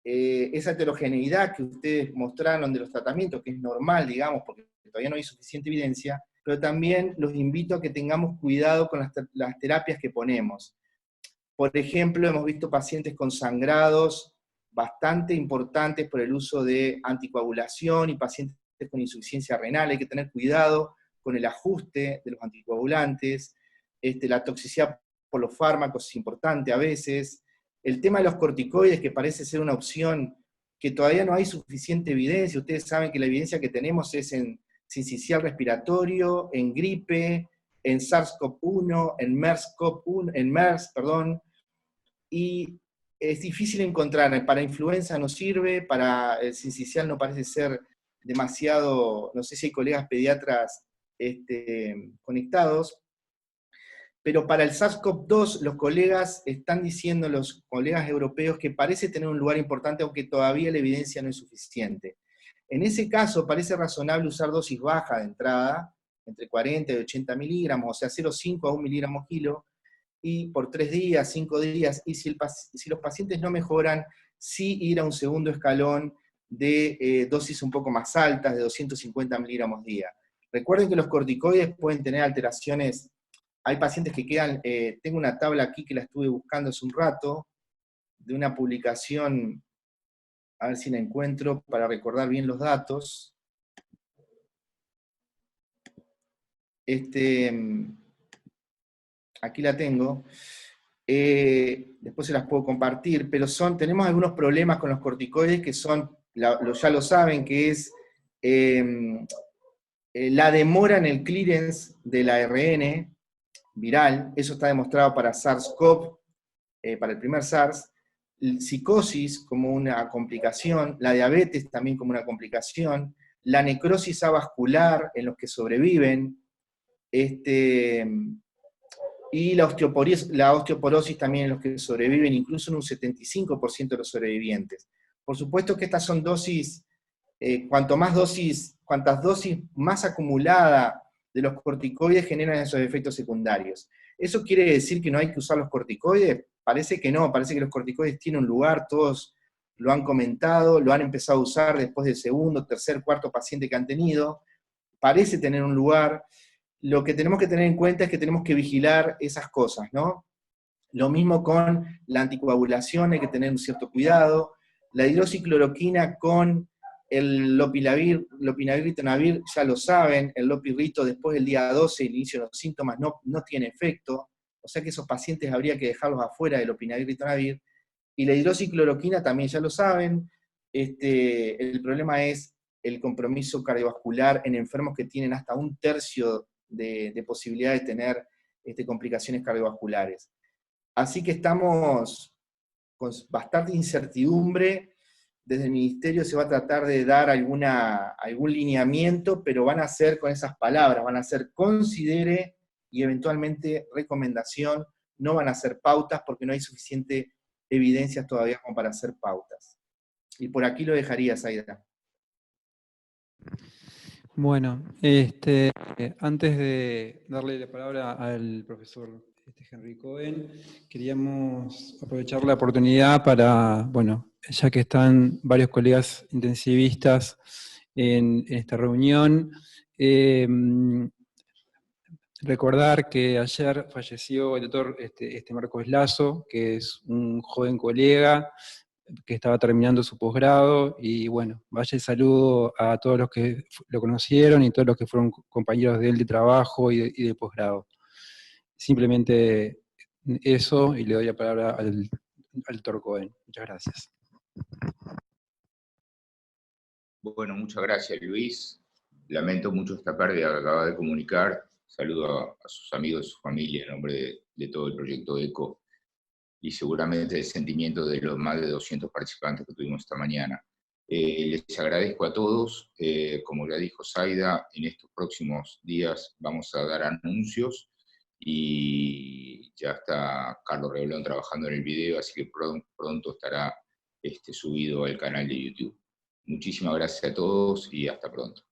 esa heterogeneidad que ustedes mostraron de los tratamientos, que es normal, digamos, porque todavía no hay suficiente evidencia, pero también los invito a que tengamos cuidado con las terapias que ponemos. Por ejemplo, hemos visto pacientes con sangrados bastante importantes por el uso de anticoagulación y pacientes con insuficiencia renal. Hay que tener cuidado con el ajuste de los anticoagulantes. La toxicidad por los fármacos es importante a veces. El tema de los corticoides, que parece ser una opción que todavía no hay suficiente evidencia. Ustedes saben que la evidencia que tenemos es en sincicial respiratorio, en gripe, en SARS-CoV-1, en MERS, y es difícil encontrar. Para influenza no sirve, para el sincicial no parece ser demasiado, no sé si hay colegas pediatras conectados, pero para el SARS-CoV-2 los colegas están diciendo, los colegas europeos, que parece tener un lugar importante, aunque todavía la evidencia no es suficiente. En ese caso parece razonable usar dosis baja de entrada, entre 40 y 80 miligramos, o sea, 0,5 a 1 miligramo kilo, y por 3 días, 5 días, y si los pacientes no mejoran, sí ir a un segundo escalón de dosis un poco más altas, de 250 miligramos día. Recuerden que los corticoides pueden tener alteraciones. Hay pacientes que quedan, tengo una tabla aquí que la estuve buscando hace un rato, de una publicación, a ver si la encuentro para recordar bien los datos. Aquí la tengo. Después se las puedo compartir, pero tenemos algunos problemas con los corticoides que son, ya lo saben, que es la demora en el clearance del ARN viral. Eso está demostrado para SARS-CoV, para el primer SARS. Psicosis como una complicación, la diabetes también como una complicación, la necrosis avascular en los que sobreviven, y la osteoporosis también en los que sobreviven, incluso en un 75% de los sobrevivientes. Por supuesto que estas son dosis, cuantas dosis más acumulada de los corticoides generan esos efectos secundarios. ¿Eso quiere decir que no hay que usar los corticoides? Parece que no, parece que los corticoides tienen un lugar, todos lo han comentado, lo han empezado a usar después del segundo, tercer, cuarto paciente que han tenido, parece tener un lugar. Lo que tenemos que tener en cuenta es que tenemos que vigilar esas cosas, ¿no? Lo mismo con la anticoagulación, hay que tener un cierto cuidado. La hidroxicloroquina con el lopinavir-ritonavir, ya lo saben, el lopirrito después del día 12, el inicio de los síntomas, no tiene efecto, o sea que esos pacientes habría que dejarlos afuera del lopinavir-ritonavir. Y la hidroxicloroquina también ya lo saben, el problema es el compromiso cardiovascular en enfermos que tienen hasta 1/3 de posibilidad de tener complicaciones cardiovasculares. Así que estamos con bastante incertidumbre. Desde el Ministerio se va a tratar de dar algún lineamiento, pero van a ser con esas palabras, van a ser considere y eventualmente recomendación, no van a ser pautas porque no hay suficiente evidencia todavía como para hacer pautas. Y por aquí lo dejaría, Zaida. Bueno, antes de darle la palabra al profesor Henry Cohen, queríamos aprovechar la oportunidad para, bueno, ya que están varios colegas intensivistas en esta reunión, recordar que ayer falleció el doctor Marcos Lazo, que es un joven colega que estaba terminando su posgrado, y bueno, vaya el saludo a todos los que lo conocieron y todos los que fueron compañeros de él de trabajo y de posgrado. Simplemente eso, y le doy la palabra al doctor Cohen. Muchas gracias. Bueno, muchas gracias, Luis. Lamento mucho esta pérdida que acaba de comunicar. Saludo a sus amigos y su familia en nombre de todo el proyecto ECO, y seguramente el sentimiento de los más de 200 participantes que tuvimos esta mañana. Les agradezco a todos. Como ya dijo Zaida, en estos próximos días vamos a dar anuncios, y ya está Carlos Reblón trabajando en el video, así que pronto estará subido al canal de YouTube. Muchísimas gracias a todos y hasta pronto.